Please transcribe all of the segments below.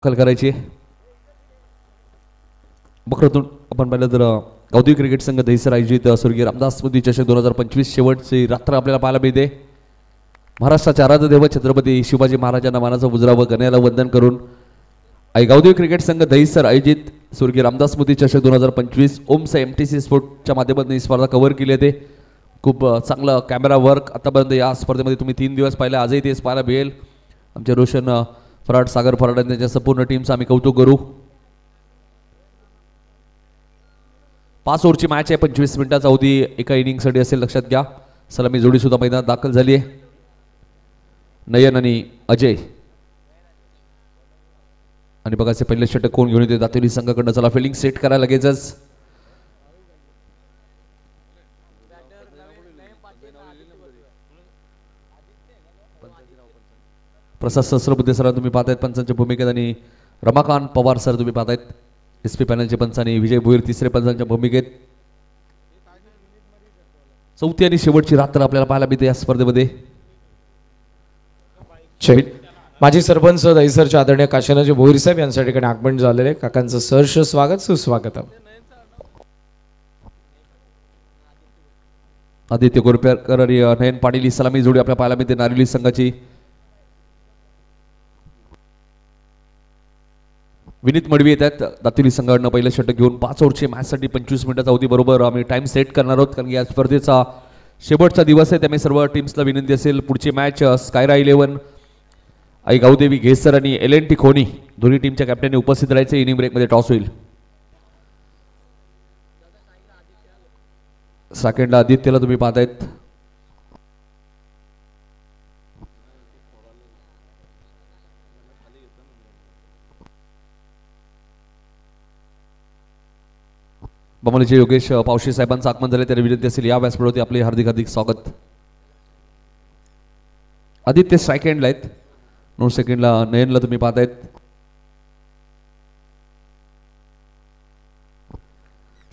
दाखल करायची. बकरतून आपण पाहिलं तर गावदेवी क्रिकेट संघ दहिसर आयोजित स्वर्गीय रामदास स्मृती चषक 2025 शेवटची रात्र आपल्याला पाहायला मिळते. महाराष्ट्राचे आराध्य दैवत छत्रपती शिवाजी महाराजांना मानाचा मुजरा व गण्याला वंदन करून गावदेवी क्रिकेट संघ दहिसर आयोजित स्वर्गीय रामदास स्मृती चषक 2025 ओमचा MTC स्पोर्टच्या माध्यमातून ही स्पर्धा कव्हर केली आहे. खूप चांगलं कॅमेरा वर्क आतापर्यंत या स्पर्धेमध्ये तुम्ही 3 दिवस पाहिले, आजही तेच पाहायला मिळेल. आमचे रोशन फराड, सागर फराड आणि त्यांच्या संपूर्ण टीमचं आम्ही कौतुक करू. 5 ओव्हरची मॅच आहे, 25 मिनिटाचा अवधी एका इनिंगसाठी असेल, लक्षात घ्या. सलामी जोडी सुद्धा मैदानात दाखल झाली आहे. नयन आणि अजय. आणि बघा असे पहिले षटक कोण घेऊन येते दातेली संघाकडनं. चला फिल्डिंग सेट करायला लगेचच. प्रसाद सहस्रबुद्धे सर तुम्ही पाहतायत पंचांच्या भूमिकेत आणि रमाकांत पवार सर तुम्ही पाहतायत SP पॅनलचे पंच आणि विजय भोईर तिसरे पंचांच्या भूमिकेत. चौथी आणि शेवटची रात्र आपल्याला पाहायला मिळते या स्पर्धेमध्ये. माजी सरपंच दहिसरचे आदरणीय काशीनाथजी भोईर साहेब यांच्या ठिकाणी आगमन झालेले. काकांचं सहर्ष स्वागत, सुस्वागत. आदित्य गोरपेकर आणि नयन पाटील ही सलामी जोडी आपल्याला पाहायला मिळते नारिवली संघाची. विनीत मडवी येत आहेत दातेली संघाकडनं पहिलं षटक घेऊन. 5 ओव्हरची मॅचसाठी 25 मिनिटाचा अवधी बरोबर आम्ही टाइम सेट करणार आहोत, कारण या स्पर्धेचा शेवटचा दिवस आहे. त्यामुळे सर्व टीम्सला विनंती असेल पुढची मॅच स्कायरा 11 आई गावदेवी घेसर आणि LNT खोनी दोन्ही टीमच्या कॅप्टनने उपस्थित राहायचे. इनिंग ब्रेकमध्ये टॉस होईल. सेकंडला आदित्यला तुम्ही पाहतायत. बमोलीचे योगेश पावशी साहेबांचं आगमन झाले, त्याला विनंती असेल या व्यासपीठावरती आपले हार्दिक हार्दिक स्वागत. आदित्य स्ट्राईक एंडला आहेत. 9 सेकंडला नयनला तुम्ही पाहतायत.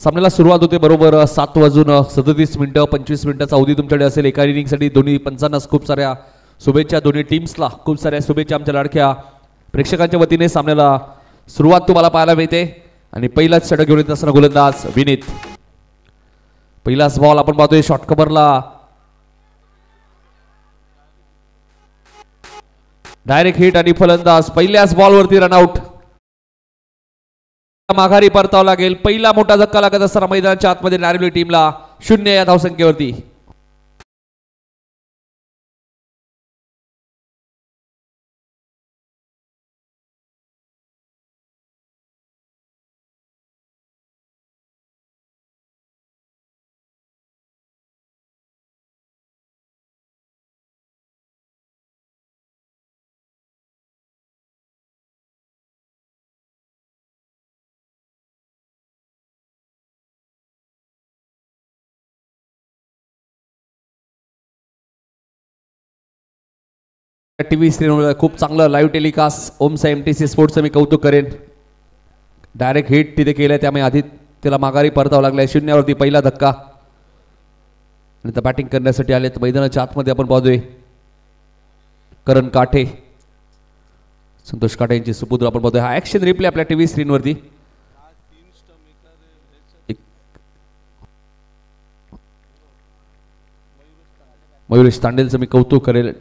सामन्याला सुरुवात होते बरोबर 7:37 मिनिटं. 25 मिनिटाचा अवधी तुमच्याकडे असेल एका इनिंगसाठी. दोन्ही पंचांना खूप साऱ्या शुभेच्छा, दोन्ही टीम्सला खूप साऱ्या शुभेच्छा आमच्या लाडक्या प्रेक्षकांच्या वतीने. सामन्याला सुरुवात तुम्हाला पाहायला मिळते आणि पहिलाच षटक घेऊन येत असताना गोलंदाज विनीत. पहिलाच बॉल आपण पाहतोय शॉर्ट कव्हरला, डायरेक्ट हिट आणि फलंदाज पहिल्याच बॉलवरती रनआउट. माघारी परतावं लागेल. पहिला मोठा धक्का लागत असताना मैदानाच्या आतमध्ये नारिवली टीमला 0 या धावसंख्येवरती. टीव्ही स्क्रीनवर खूप चांगलं लाईव्ह टेलिकास्ट ओमचा MTC स्पोर्ट्सचं मी कौतुक करेन. डायरेक्ट हिट तिथे केलंय, त्यामुळे आधी त्याला माघारी परतावं लागलाय. 0 वरती पहिला धक्का. आणि बॅटिंग करण्यासाठी आलेत मैदानाच्या आतमध्ये आपण पाहतोय करण काठे, संतोष काठे यांची सुपुत्र आपण पाहतोय. हा ऍक्शन रिप्ले आपल्या टीव्ही स्क्रीनवरती. मयुरेश तांडेलचं मी कौतुक करेल,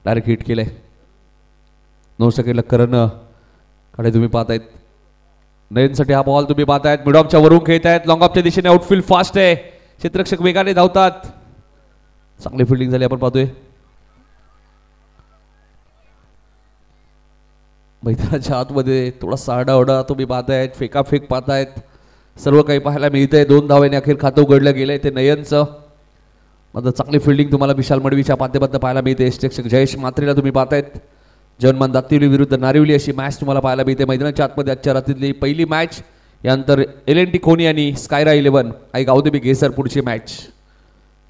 डायरेक्ट हिट केलंय. 9 सेकंडला करण काठे तुम्ही पाहतायत. नयनसाठी हा बॉल तुम्ही पाहतायत. मिडऑफच्या वरून खेळत आहेत. लॉंग ऑफच्या दिशेने आउटफील्ड फास्ट आहे. क्षेत्ररक्षक वेगाने धावतात. चांगली फिल्डिंग झाली आपण पाहतोय. मैदानाच्या आतमध्ये थोडासा आडाओढा तुम्ही पाहतायत. फेकाफेक पाहतायत. सर्व काही पाहायला मिळतंय. 2 धावांनी अखेर खातं उघडलं गेलंय ते नयनचं. मात्र चांगली फिल्डिंग तुम्हाला विशाल मडवीच्या माध्यमातून पाहायला मिळते. शिक्षक जयेश मात्रेला तुम्ही पाहतायत. जन्मान दातिवली विरुद्ध नारिवली अशी मॅच तुम्हाला पाहायला मिळते मैदानाच्या आतमध्ये. आजच्या रात्रीतली पहिली मॅच. यानंतर LNT खोनी आणि स्कायरा 11 आई गावदेवी घेसर पुढची मॅच.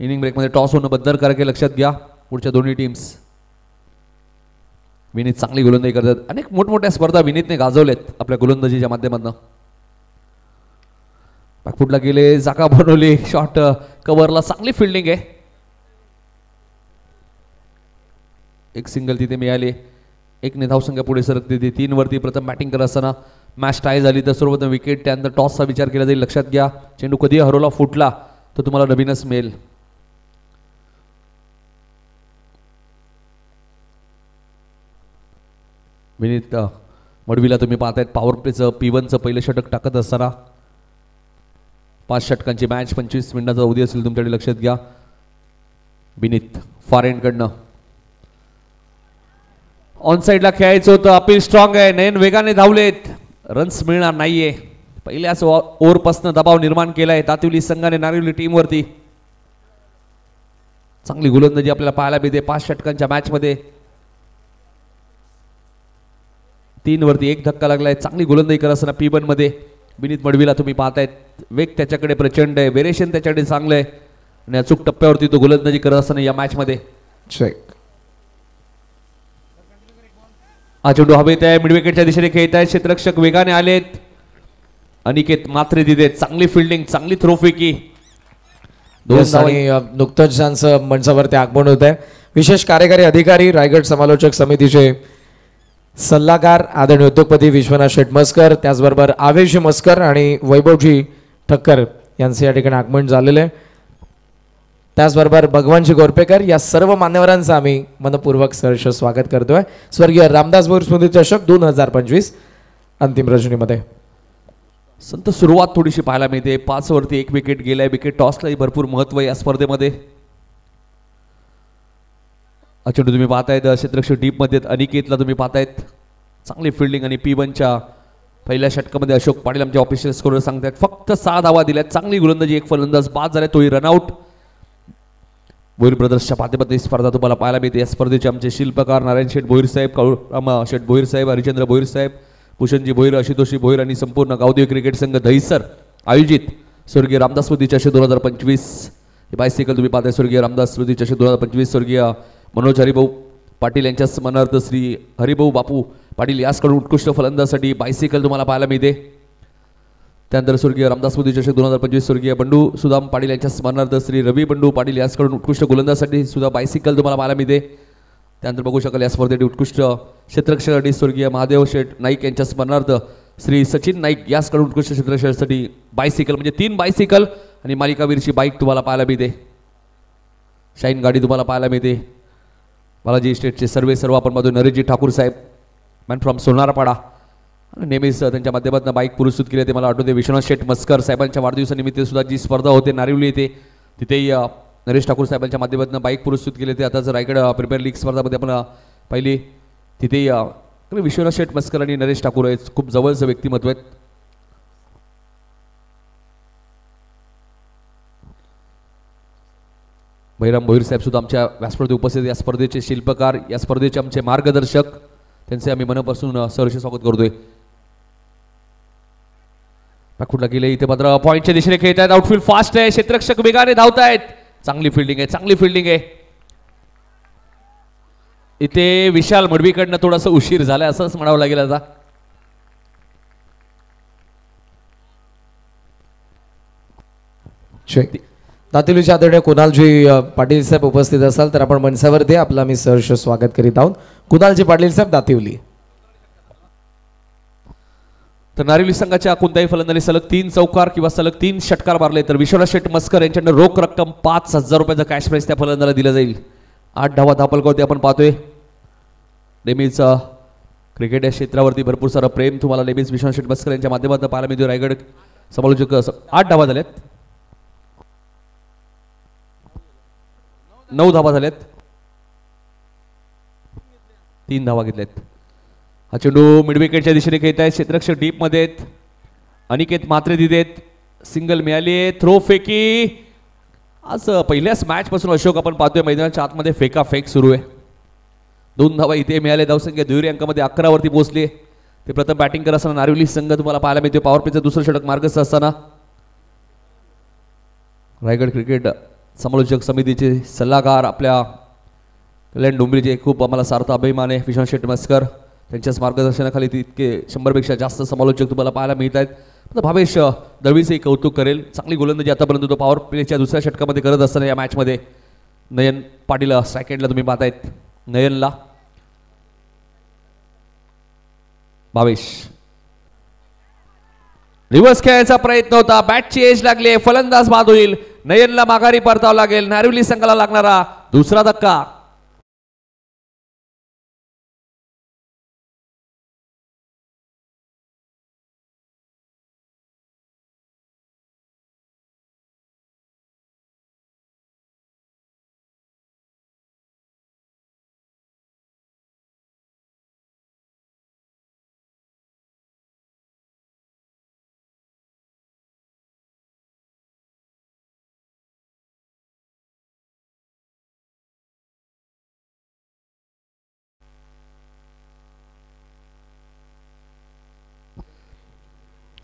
इनिंग ब्रेकमध्ये टॉस होणं बंधनकारक आहे, लक्षात घ्या. पुढच्या दोन्ही टीम्स. विनीत चांगली गोलंदाजी करतात. अनेक मोठमोठ्या स्पर्धा विनीतने गाजवल्यात आपल्या गोलंदाजीच्या माध्यमातून. बॅकफुटला गेले, जागा बनवली, शॉट कव्हरला चांगली फिल्डिंग आहे. एक सिंगल तिथे मिळाली. 1 धावसंख्या पुढे सरकते ती 3 वरती. प्रथम बॅटिंग करत असताना मॅच टाय झाली तर सर्वप्रथम विकेट, त्यानंतर टॉसचा विचार केला जाईल. लक्षात घ्या, चेंडू कधी हरवला फुटला तर तुम्हाला नवीनच मिळेल. विनीत मडवीला तुम्ही पाहतायत पॉवर प्लेचं P1चं पहिलं षटक टाकत असताना 5 षटकांची मॅच 25 मिनिटाचा अवधी असेल तुमच्याकडे. लक्षात घ्या, विनीत फॉर एंडकडनं ऑन साईडला खेळायचं होतं. अपील स्ट्रॉंग आहे, नयन वेगाने धावलेत, रन्स मिळणार नाहीये. पहिल्याच ओव्हरपासून दबाव निर्माण केलाय तातिवली संघाने नारिवली टीमवरती. चांगली गोलंदाजी आपल्याला पाहायला मिळते 5 षटकांच्या मॅच मध्ये. 3 वरती 1 धक्का लागलाय. चांगली गोलंदाजी करत असताना P1 मध्ये विनीत मडवीला तुम्ही पाहतायत, वेग त्याच्याकडे प्रचंड आहे, वेरिएशन त्याच्याकडे चांगलं आहे आणि अचूक टप्प्यावरती तो गोलंदाजी करत असताना या मॅच मध्ये. चेक. हा चेंडू हवेत आहे, मिड विकेटच्या दिशेने खेळत आहेत. क्षेत्ररक्षक वेगाने आलेत, अनिकेत मात्रे दिलेत. चांगली फिल्डिंग, चांगली थ्रोफेकी. आणि नुकतंच त्यांचं मंचावरती आगमन होत आहे. विशेष कार्यकारी अधिकारी रायगड समालोचक समितीचे सल्लागार आदरणीय उद्योगपती विश्वनाथ शेठ मस्कर, त्याचबरोबर आवेश मस्कर आणि वैभवजी ठक्कर यांचे या ठिकाणी आगमन झालेले आहे. त्याचबरोबर भगवानजी गोरपेकर या सर्व मान्यवरांचं आम्ही मनपूर्वक सहर्ष स्वागत करतोय स्वर्गीय रामदास बोर स्मृती चषक 2025 अंतिम रजनीमध्ये. संत सुरुवात थोडीशी पाहायला मिळते. 5 वरती 1 विकेट गेलाय. विकेट टॉसलाही भरपूर महत्व आहे या स्पर्धेमध्ये. चेंडू तुम्ही पाहतायत क्षेत्ररक्षक डीप मध्ये अनिकेतला तुम्ही पाहतायत, चांगली फिल्डिंग. आणि P1च्या पहिल्या षटकामध्ये अशोक पाटील आमचे ऑफिशियल स्कोरर सांगतायत फक्त 6 धावा दिल्यात. चांगली गोलंदाजी, 1 फलंदाज बाद झालाय, तोही रनआउट. भोईर ब्रदर्सच्या पाठीमध्ये स्पर्धा तुम्हाला पाहायला मिळते. या स्पर्धेचे आमचे शिल्पकार नारायण शेठ भोईर साहेब, काळूराम शेठ भोईर साहेब, हरिचंद्र भोईर साहेब, भूषणजी भोईर, आशुतोषी भोईर आणि संपूर्ण गावदेवी क्रिकेट संघ दहिसर आयोजित स्वर्गीय रामदास स्मृती चषक 2025 हे बायसिकल तुम्ही पाहताय. स्वर्गीय रामदास स्मृती चषक 2025 स्वर्गीय मनोज हरिभाऊ पाटील यांच्या स्मरणार्थ श्री हरिभाऊ बापू पाटील यासकडून उत्कृष्ट फलंदाजासाठी बायसिकल तुम्हाला पाहायला मिळते. त्यानंतर स्वर्गीय रामदास स्मृती चषक 2025 स्वर्गीय बंडू सुदाम पाटील यांच्या स्मरणार्थ श्री रवी बंडू पाटील यासकडून उत्कृष्ट गोलंदाजासाठी सुद्धा बायसिकल तुम्हाला पाहायला मिळते. त्यानंतर बघू शकाल या स्पर्धेत उत्कृष्ट क्षेत्ररक्षकासाठी स्वर्गीय महादेव शेठ नाईक यांच्या स्मरणार्थ श्री सचिन नाईक यासकडून उत्कृष्ट क्षेत्ररक्षकासाठी बायसिकल, म्हणजे 3 बायसिकल आणि मालिकावीरची बाईक तुम्हाला पाहायला मिळते. शाईन गाडी तुम्हाला पाहायला मिळते. बालाजी स्टेटचे सर्व आपण बघतो. नरेशजी ठाकूर साहेब मॅन फ्रॉम सोनारपाडा, आणि नेहमीच त्यांच्या माध्यमातून बाईक पुरस्कृत केले ते मला आठवते. विश्वनाथ शेठ मस्कर साहेबांच्या वाढदिवसानिमित्त सुद्धा जी स्पर्धा होते नारिवली येथे, तिथेही नरेश ठाकूर साहेबांच्या माध्यमातून बाईक पुरस्कृत केले ते. आताच रायगड प्रीमियर लीग स्पर्धामध्ये आपण पाहिली, तिथेही विश्वनाथ शेठ मस्कर आणि नरेश ठाकूर आहेत, खूप जवळचं व्यक्तिमत्व आहेत. बहिराम भोईर साहेब सुद्धा आमच्या व्यासपीठावर उपस्थित. या स्पर्धेचे शिल्पकार, या स्पर्धेचे आमचे मार्गदर्शक, त्यांचे आम्ही मनापासून सहर्ष स्वागत करतोय. कुठला गेले इथे मात्र पॉईंटच्या दिशेने खेळत आहेत. आउटफील्ड फास्ट आहे, क्षेत्ररक्षक वेगाने धावत आहेत. चांगली फिल्डिंग आहे, चांगली फिल्डिंग आहे. इथे विशाल मडवीकडनं थोडासा उशीर झालाय असंच म्हणावं लागेल आता. दातिवलीचे आदरणीय कुणालजी पाटील साहेब उपस्थित असाल तर आपण मंचावरती आपलं आम्ही सहर्ष स्वागत करीत आहोत. कुणालजी पाटील साहेब, दातिवली. तर नारिवली संघाच्या कोणत्याही फलंदाजी सलग 3 चौकार किंवा सलग 3 षटकार मारले तर विश्वनाथ शेठ मस्कर यांच्याकडे रोख रक्कम 5,000 रुपयाचा कॅश प्राइस त्या फलंदाला दिला जाईल. 8 धावा धापलकावरती आपण पाहतोय. नेहमीच क्रिकेट या क्षेत्रावरती भरपूर सारं प्रेम तुम्हाला नेहमीच विश्वनाथ शेठ मस्कर यांच्या माध्यमातून पाहायला मिळतो. रायगड समालोचक 8 धावा झाल्यात, 9 धावा झाल्यात, 3 धावा घेतल्यात. हा चेंडू मिड विकेटच्या दिशेने खेळत आहे. क्षेत्ररक्षक डीप मध्ये आहेत, अनिकेत मात्रे दिलेत. सिंगल मिळाली, थ्रो फेकी. आज पहिल्याच मॅच पासून अशोक आपण पाहतोय मैदानाच्या आतमध्ये फेका फेक सुरू आहे. 2 धावा इथे मिळाले. धावसंख्या दुहेरी अंकामध्ये 11 वरती पोहोचली. ते प्रथम बॅटिंग करत असताना नारिवली संघ तुम्हाला पाहायला मिळते. पॉवर प्लेचं दुसरं षटक मार्गस्थ असताना रायगड क्रिकेट समालोचक समितीचे सल्लागार आपल्या कल्याण डोंबरीचे खूप आम्हाला सार्थ अभिमान आहे विश्वनाथ शेठ मस्कर. त्यांच्याच मार्गदर्शनाखाली तितके 100पेक्षा जास्त समालोचक तुम्हाला पाहायला मिळत आहेत. भावेश दळवीचंही कौतुक करेल. चांगली गोलंदाजी आतापर्यंत तो पॉवर प्लेच्या दुसऱ्या षटकामध्ये करत असताना या मॅचमध्ये नयन पाटील स्ट्राईक एंडला तुम्ही पाहतायत. नयनला भावेश रिव्हर्स खेळायचा प्रयत्न होता, बॅटची एज लागली, फलंदाज बाद होईल, नयनला माघारी परतावं लागेल, नारिवली संघाला लागणारा दुसरा धक्का.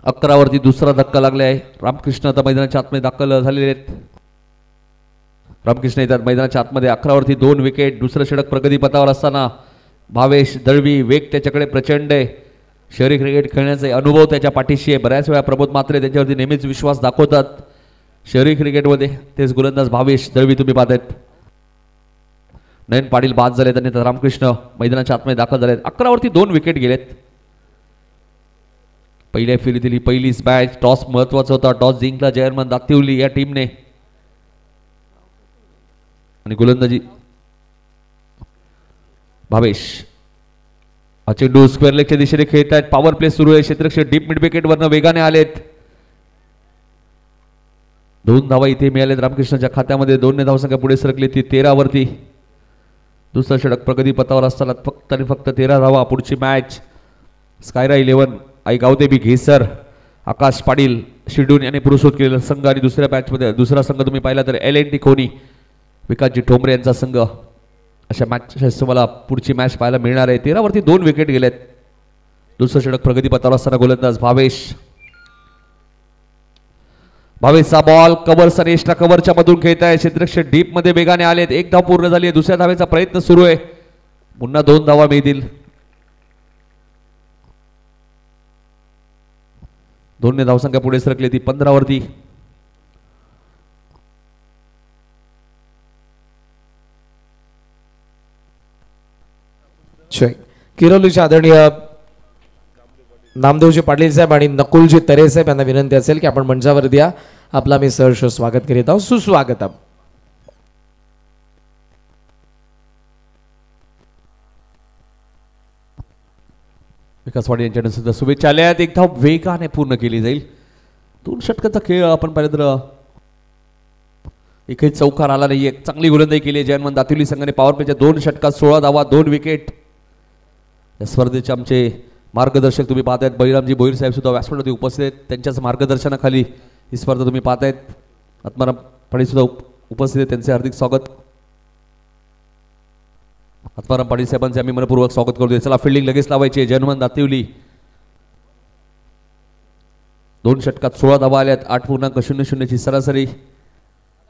अकरावरती दुसरा धक्का लागला आहे. रामकृष्ण आता मैदानाच्या आतमध्ये दाखल झालेले आहेत. रामकृष्ण येतात मैदानाच्या आतमध्ये. अकरावरती 2 विकेट. दुसरं षटक प्रगतीपथावर असताना भावेश दळवी वेग त्याच्याकडे प्रचंड आहे. शहरी क्रिकेट खेळण्याचे अनुभव त्याच्या पाठीशी आहे. बऱ्याच वेळा प्रमोद म्हात्रे त्याच्यावरती नेहमीच विश्वास दाखवतात शहरी क्रिकेटमध्ये. तेच गोलंदाज भावेश दळवी तुम्ही पाहतायत. नयन पाटील बाद झालेत आणि रामकृष्ण मैदानाच्या आतमध्ये दाखल झालेत. अकरावरती 2 विकेट गेलेत. पहिल्या फेरीतील ही पहिलीच मॅच. टॉस महत्वाचा होता. टॉस जिंकला जयरमन दातिवली या टीमने आणि गोलंदाजी भावेश. हा चेंडू स्क्वेअर लेगच्या दिशेने खेळत आहेत. पॉवर प्ले सुरू आहे. क्षेत्ररक्षक डीप मिड विकेट वरनं वेगाने आलेत. 2 धावा इथे मिळालेत रामकृष्णाच्या खात्यामध्ये. 2 धावसंख्या पुढे सरकली ती 13 वरती. दुसरं षटक प्रगती पथावर असताना फक्त आणि फक्त 13 धावा. पुढची मॅच स्कायरा 11 आई गावदेवी घेसर आकाश पाटील शिडून यांनी पुरुषोत केलेला संघ आणि दुसऱ्या मॅचमध्ये दुसरा संघ तुम्ही पाहिला तर LNT कोणी विकासजी ठोंबरे यांचा संघ. अशा मॅचेस तुम्हाला पुढची मॅच पाहायला मिळणार आहे. 13 वरती 2 विकेट गेलेत. दुसरं षटक प्रगती पथावर असताना गोलंदाज भावेश. भावेशचा बॉल कव्हर आणि एक्स्ट्रा कव्हरच्या मधून खेळत आहे. क्षेत्ररक्षक डीप मध्ये वेगाने आलेत. 1 धाव पूर्ण झाली आहे. दुसऱ्या धावेचा प्रयत्न सुरू आहे. पुन्हा 2 धावा मिळतील. 2 धावसंख्या पुढे सरकली ती 15 वरती. किरोलीचे आदरणीय नामदेवजी पाटील साहेब आणि नकुलजी तरे साहेब यांना विनंती असेल की आपण मंचावर द्या. आपला मी सहर्ष स्वागत करीत आहोत. सुस्वागतम. विकास पाटील यांच्याकडून सुद्धा शुभेच्छा आल्या. 1 धाव वेगाने पूर्ण केली जाईल. 2 षटकाचा खेळ आपण पाहिलं तर एकही चौकार आला नाही. एक चांगली गोलंदाजी केली जयनमन दातिवली संघाने. पॉवर प्लेच्या 2 षटकात 16 धावा 2 विकेट. या स्पर्धेचे आमचे मार्गदर्शक तुम्ही पाहतायत बळीरामजी भोईर साहेब सुद्धा व्यासपीठावरती उपस्थित आहेत. त्यांच्याच मार्गदर्शनाखाली ही स्पर्धा तुम्ही पाहतायत. आत्माराम पाटील सुद्धा उपस्थित आहेत. त्यांचे हार्दिक स्वागत. आत्माराम पाटील साहेबांचे आम्ही मनपूर्वक स्वागत करतोय. चला फिल्डिंग लगेच लावायची आहे. जयनमन दातिवली 2 षटकात 16 धावा आल्यात. 8.00 ची सरासरी.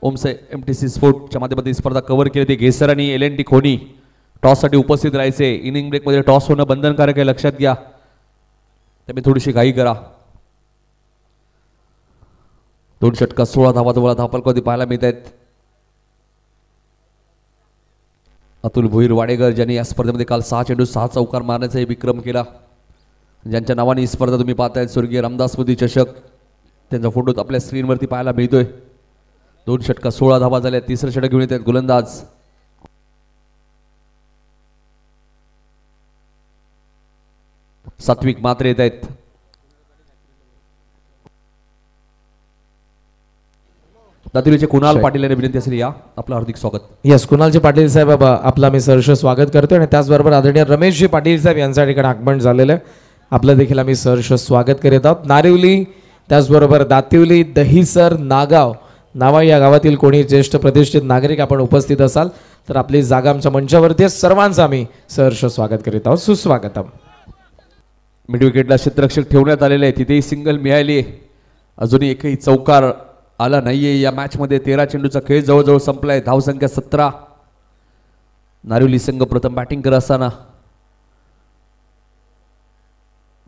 ओमसे MTC स्पोर्टच्या माध्यमातून स्पर्धा कव्हर केली. ते घेसर आणि LNT खोनी टॉससाठी उपस्थित राहायचे. इनिंग ब्रेकमध्ये टॉस होणं बंधनकारक आहे, लक्षात घ्या. त्यामुळे थोडीशी घाई करा. 2 षटकात 16 धावा तुम्हाला धावफलकावरती पाहायला मिळत आहेत. अतुल भोईर वाडेकर ज्यांनी या स्पर्धेमध्ये काल 6 चेंडू 6 चौकार मारण्याचा विक्रम केला. ज्यांच्या नावाने ही स्पर्धा तुम्ही पाहतायत स्वर्गीय रामदास मोदी चषक. त्यांचा फोटो आपल्या स्क्रीनवरती पाहायला मिळतोय. 2 षटकात 16 धावा झाल्या. तिसरं षटक घेऊन येत आहेत गोलंदाज सात्विक मात्रे येत आहेत. दातिवलीचे कुणाल पाटील यांनी विनंती असेल या. आपलं हार्दिक स्वागत. यस, कुणालजी पाटील साहेब आपला मी सहर्ष स्वागत करतोय आणि त्याचबरोबर आदरणीय रमेशजी पाटील साहेब यांच्या ठिकाणी आगमन झालेलं आहे. आपलं देखील आम्ही सहर्ष स्वागत करीत आहोत. नारिवली त्याचबरोबर दातिवली दहिसर नागाव नावा या गावातील कोणी ज्येष्ठ प्रतिष्ठित नागरिक आपण उपस्थित असाल तर आपली जागा आमच्या मंचावरती सर्वांचं आम्ही सहर्ष स्वागत करीत आहोत. सुस्वागतम. मिड विकेटला क्षेत्ररक्षक ठेवण्यात आलेले आहे. तिथेही सिंगल मिळाली आहे. अजूनही एकही चौकार आला नाहीये या मॅचमध्ये. 13 चेंडूचा खेळ जवळजवळ संपलाय. धावसंख्या 17. नारिवली संघ प्रथम बॅटिंग करत असताना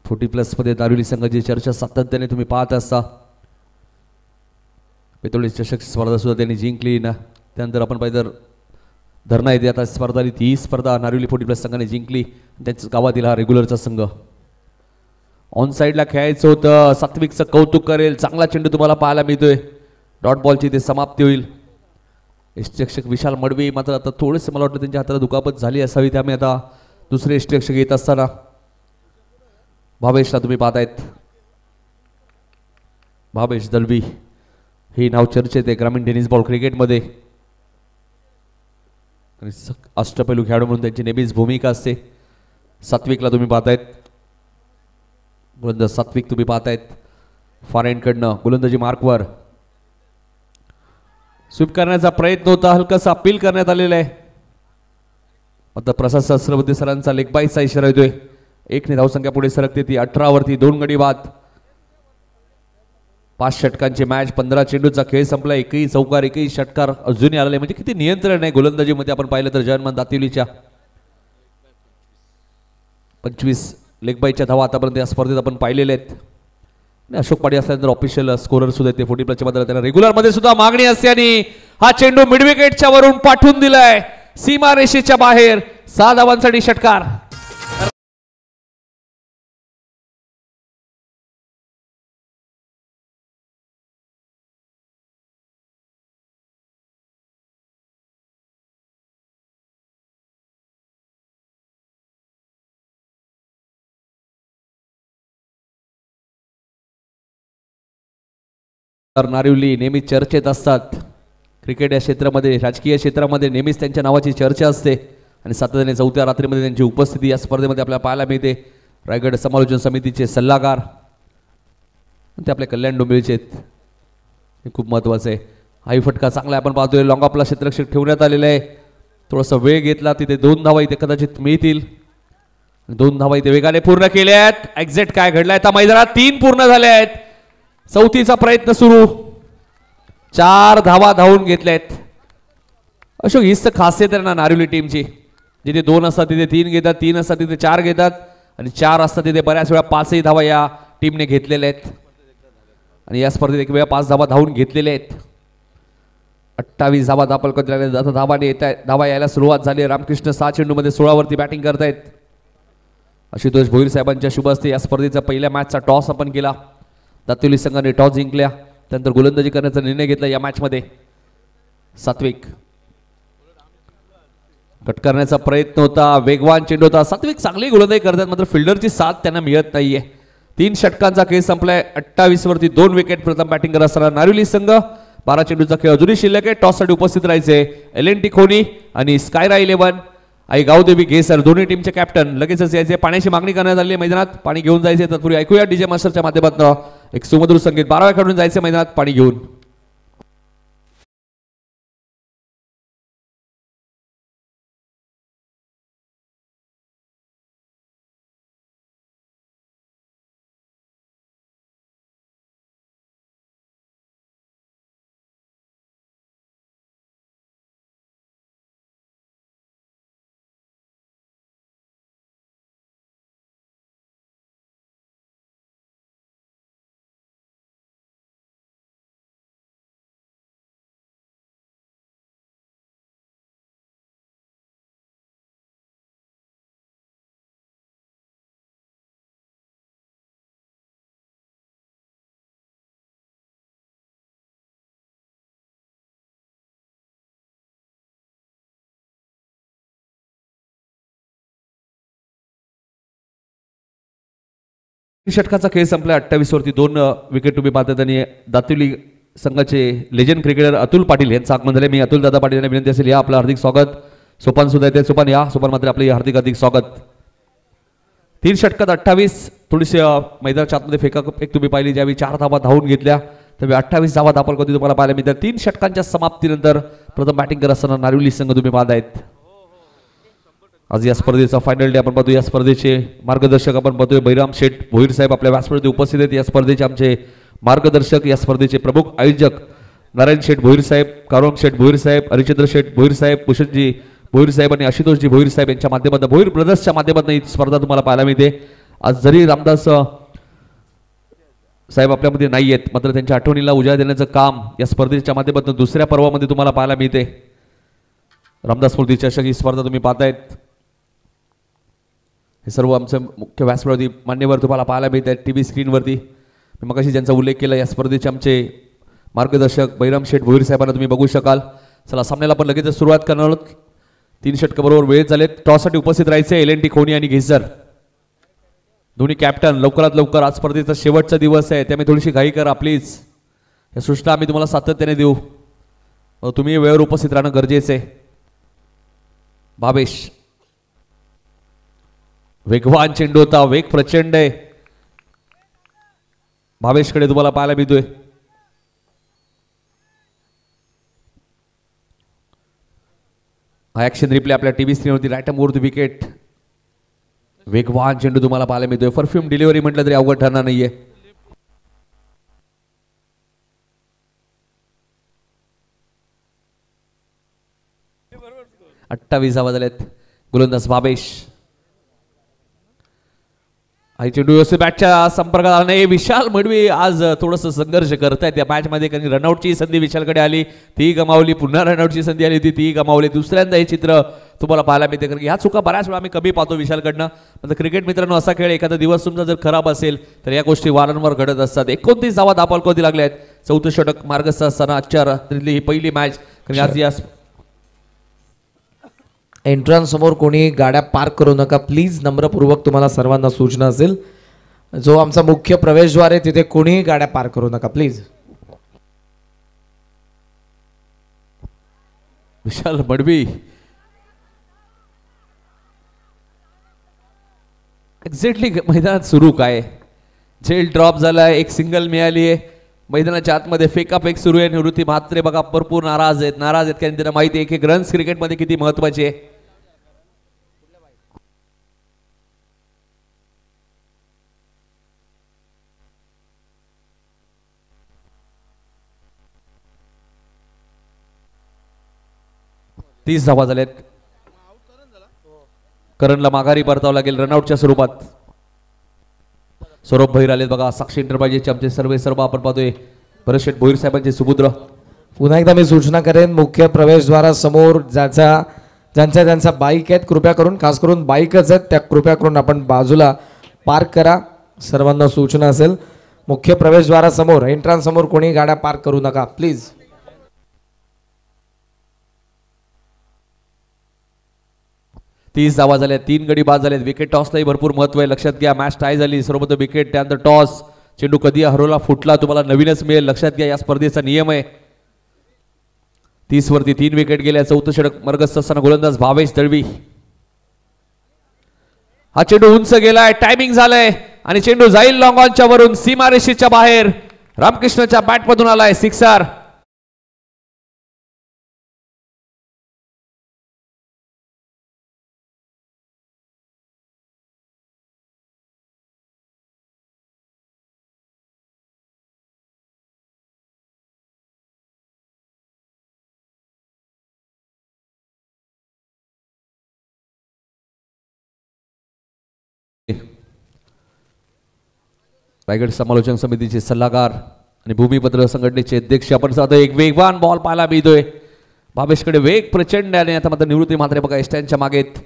40+ मध्ये नारिवली संघाची चर्चा सातत्याने तुम्ही पाहत असता. पेतोळी चषक स्पर्धा सुद्धा त्यांनी जिंकली ना. त्यानंतर आपण पाहिजे तर धरणा येते आता स्पर्धा आली. ती स्पर्धा नारिवली 40+ संघाने जिंकली. त्यांच्या गावातील हा रेग्युलरचा संघ. ऑन साईडला खेळायचं होतं. सात्विकचं कौतुक करेल. चांगला चेंडू तुम्हाला पाहायला मिळतोय. डॉट बॉलची ते समाप्ती होईल. यष्टिरक्षक विशाल मडवी मात्र आता थोडेसे मला वाटतं त्यांच्या हाताला दुखापत झाली असावी, त्यामुळे आता दुसरे यष्टिरक्षक येत असताना भावेशला तुम्ही पाहतायत. भावेश दलवी हे नाव चर्चेत आहे ग्रामीण टेनिस बॉल क्रिकेटमध्ये. अष्टपैलू खेळाडू म्हणून त्यांची नेहमीच भूमिका असते. सात्विकला तुम्ही पाहतायत. गोलंदाज सात्विक तुम्ही पाहतायत. फार एंडकडनं गोलंदाजी मार्कवर स्वीप करण्याचा प्रयत्न होता. हलकासा अपील करण्यात आलेला आहे. आता प्रसाद सहस्रवती सरांचा लेग बाईचा इशारा येतोय. 1 ने धावसंख्या पुढे सरकते. ती 18 वरती 2 गडी बाद. 5 षटकांची मॅच. 15 चेंडूचा खेळ संपला. एकही चौकार एकही षटकार अजूनही आलेला आहे. म्हणजे किती नियंत्रण आहे गोलंदाजीमध्ये आपण पाहिलं तर जयमान दातिवलीच्या. 25 लेग बाईच्या धावा आतापर्यंत या स्पर्धेत आपण पाहिलेल्या आहेत. अशोक पाडी असल्यानंतर ऑफिशियल स्कोरर सुद्धा ते 40 प्लसच्या बद्दल त्यांना रेग्युलर मध्ये सुद्धा मागणी असते आणि हा चेंडू मिड विकेटच्या वरून पाठवून दिलाय सीमा रेषेच्या बाहेर. 6 धावांसाठी षटकार. नारिवली नेहमीच चर्चेत असतात. क्रिकेट या क्षेत्रामध्ये राजकीय क्षेत्रामध्ये नेहमीच त्यांच्या नावाची चर्चा असते आणि सातत्याने 4थ्या रात्रीमध्ये त्यांची उपस्थिती या स्पर्धेमध्ये आपल्याला पाहायला मिळते. रायगड समालोचन समितीचे सल्लागार ते आपले कल्याण डोंबिवलीचे आहेत. हे खूप महत्त्वाचं आहे. हाही फटका चांगला आपण पाहतोय. लॉंग ऑफला क्षेत्ररक्षक ठेवण्यात आलेला आहे. थोडासा वेळ घेतला तिथे 2 धावा इथे कदाचित मिळतील. 2 धावा इथे वेगाने पूर्ण केल्या आहेत. एक्झॅक्ट काय घडलाय त्या मैदानात 3 पूर्ण झाल्या आहेत. 4थीचा प्रयत्न सुरू. 4 धावा धावून घेतल्यात. अशोक हीच तर खासियत आहे ना नारिवली टीमची. जिथे 2 असतात तिथे 3 घेतात. 3 असतात तिथे 4 घेतात आणि 4 असतात तिथे बऱ्याच वेळा 5ही धावा या टीमने घेतलेल्या आहेत आणि या स्पर्धेत एक वेळा 5 धावा धावून घेतलेल्या आहेत. 28 धावा दाखल करत आता धावा यायला सुरुवात झाली. रामकृष्ण 6 चेंडूमध्ये 16 वरती बॅटिंग करतायत. आशुतोष भोईर साहेबांच्या शुभ हस्ते या स्पर्धेचा पहिल्या मॅचचा टॉस आपण केला. दातिवली संघाने टॉस जिंकल्या. त्यानंतर गोलंदाजी करण्याचा निर्णय घेतला या मॅचमध्ये. सात्विक कट करण्याचा प्रयत्न होता. वेगवान चेंडू होता. सात्विक चांगली गोलंदाजी करतात मात्र फिल्डरची साथ त्यांना मिळत नाहीये. 3 षटकांचा खेळ संपलाय. 28 वरती 2 विकेट. प्रथम बॅटिंग करत असताना नारिवली संघ. 12 चेंडूचा खेळ अजूनही शिल्लक आहे. टॉससाठी उपस्थित राहायचे LNT खोनी आणि स्कायरा 11 आई गावदेवी घेसर दोन्ही टीमचे कॅप्टन लगेचच यायचे. पाण्याची मागणी करण्यात आली मैदानात. पाणी घेऊन जायचे. तत्पूर्वी ऐकूया डीजे मास्टरच्या माध्यमातून एक सुमधुर संगीत. 12व्या खेळून जायचे मैदानात पाणी घेऊन. षटकाचा खेळ संपला. 28 वरती 2 विकेट तुम्ही पाहतात आणि दातिवली संघाचे लेजंड क्रिकेटर अतुल पाटील यांचं आगमन झाले. मी अतुल दादा पाटील यांना विनंती असेल या आपलं हार्दिक स्वागत. सोपान सुद्धा येते. सोपान या. सोपान मात्र आपले हार्दिक हार्दिक स्वागत. 3 षटकात 28. थोडीशी मैदानाच्या आतमध्ये फेक तुम्ही पाहिली. ज्यावेळी 4 धावा धावून घेतल्या त्यावेळी 28 धावा दाखल कधी तुम्हाला पाहायला मिळतात. 3 षटकांच्या समाप्तीनंतर प्रथम बॅटिंग करत असताना नारिवली संघ तुम्ही पाहतायत. आज या स्पर्धेचा फायनल डे आपण पाहतो. या स्पर्धेचे मार्गदर्शक आपण पाहतोय बैराम शेठ भोईर साहेब आपल्या व्यासपीठावर उपस्थित आहेत. या स्पर्धेचे आमचे मार्गदर्शक या स्पर्धेचे प्रमुख आयोजक नारायण शेठ भोईर साहेब, कारोम शेठ भोईर साहेब, हरिचंद्र शेठ भोईर साहेब, भूषणजी भोईर साहेब आणि आशुतोषजी भोईर साहेब यांच्या माध्यमातून भोईर ब्रदर्सच्या माध्यमातून ही स्पर्धा तुम्हाला पाहायला मिळते. आज जरी रामदास साहेब आपल्यामध्ये नाही आहेत मात्र त्यांच्या आठवणीला उजाळा देण्याचं काम या स्पर्धेच्या माध्यमातून दुसऱ्या पर्वामध्ये तुम्हाला पाहायला मिळते. रामदास स्मृती चषक ही स्पर्धा तुम्ही पाहतायत. हे सर्व आमचं मुख्य व्यासपीठावरती मान्यवर तुम्हाला पाहायला मिळत आहेत टी व्ही स्क्रीनवरती. मगाशी ज्यांचा उल्लेख केला या स्पर्धेचे आमचे मार्गदर्शक बैराम शेठ भोईर साहेबांना तुम्ही बघू शकाल. चला सामन्याला आपण लगेच सुरुवात करणार आहोत. 3 षटकाबरोबर वेळ झालेत. टॉससाठी उपस्थित राहायचे LNT खोनी आणि घेसर दोन्ही कॅप्टन. लवकरात लवकर आज स्पर्धेचा शेवटचा दिवस आहे त्यामुळे थोडीशी घाई करा प्लीज. या सूचना आम्ही तुम्हाला सातत्याने देऊ. तुम्ही वेळेवर उपस्थित राहणं गरजेचं आहे. भावेश वेगवान चेंडू होता. वेग प्रचंड आहे. भावेशकडे तुम्हाला पाहायला मिळतोय. हा ऍक्शन रिप्ले आपल्या टीव्ही स्क्रीनवरती राईट मोर द विकेट. वेगवान चेंडू तुम्हाला पाहायला मिळतोय. परफ्यूम डिलिव्हरी म्हटलं तरी अवघड ठरणार नाहीये. अठ्ठावीस धावा झाल्यात. गोलंदाज भावेश. आई चेंडू व्यवस्थित बॅटच्या संपर्कात आला नाही. विशाल मडवी आज थोडंसं संघर्ष करतायत या मॅच मध्ये कारण रनआउटची संधी विशालकडे आली ती गमावली. पुन्हा रनआउटची संधी आली होती ती गमावली. दुसऱ्यांदा हे चित्र तुम्हाला पाहायला मिळते कारण ह्या चुका बऱ्याच वेळा आम्ही कमी पाहतो विशालकडनं. पण क्रिकेट मित्रांनो असा खेळ एखादा दिवस तुमचा जर खराब असेल तर या गोष्टी वारंवार घडत असतात. 29 धावा दापालकोती लागल्या आहेत. 4थं षटक मार्गस्थ असताना आजच्या रात्रीतली ही पहिली मॅच कारण आज या एंट्रन्स समोर कोणी गाड्या पार्क करू नका प्लीज. नम्रपूर्वक तुम्हाला सर्वांना सूचना असेल. जो आमचा मुख्य प्रवेशद्वार आहे तिथे कोणीही गाड्या पार्क करू नका प्लीज. विशाल मडवी एक्झॅक्टली मैदानात सुरू काय झेल ड्रॉप झालाय. एक सिंगल मिळाली आहे. मैदानाच्या आतमध्ये फेकाफेक सुरू आहे. निवृत्ती म्हात्रे बघा भरपूर नाराज आहेत कारण त्यांना माहिती आहे एक रन्स क्रिकेटमध्ये किती महत्वाचे आहे. तीस धावा झाल्यात. करणला माघारी परतावं लागेल रनआउटच्या स्वरूपात. सौरभ भैर आलेत बघा. साक्षी एंटरप्राइजेसचे आमचे सर्व आपण पाहतोय भरत शेठ भोईर साहेबांचे सुपुत्र. पुन्हा एकदा मी सूचना करेन मुख्य प्रवेशद्वारासमोर ज्यांच्या बाईक आहेत कृपया करून खास करून बाईकच आहेत त्या कृपया करून आपण बाजूला पार्क करा. सर्वांना सूचना असेल मुख्य प्रवेशद्वारासमोर एंट्रन्स समोर कोणी गाड्या पार्क करू नका प्लीज. तीस धावा झाल्या. 3 गडी बाद झालेत. विकेट टॉसलाही भरपूर महत्व आहे लक्षात घ्या. मॅच टाय झाली. सर्वप्रथम विकेट त्यानंतर टॉस. चेंडू कधी हरवला फुटला तुम्हाला नवीनच मिळेल लक्षात घ्या. या स्पर्धेचा नियम आहे. 30 वरती 3 विकेट गेल्या. 4थं षटक मार्गस्थ असताना गोलंदाज भावेश दळवी. हा चेंडू उंच गेलाय. टायमिंग झालंय आणि चेंडू जाईल लॉंग ऑनच्या वरून सीमारेषेच्या बाहेर. रामकृष्णच्या बॅट मधून आलाय सिक्सर. रायगड समालोचन समितीचे सल्लागार आणि भूमिपत्र संघटनेचे अध्यक्ष आपण आता एक वेगवान बॉल पाहायला मिळतोय. भावेशकडे वेग प्रचंड आणि आता मात्र निवृत्ती मात्रे बघा स्टँडच्या मागेत.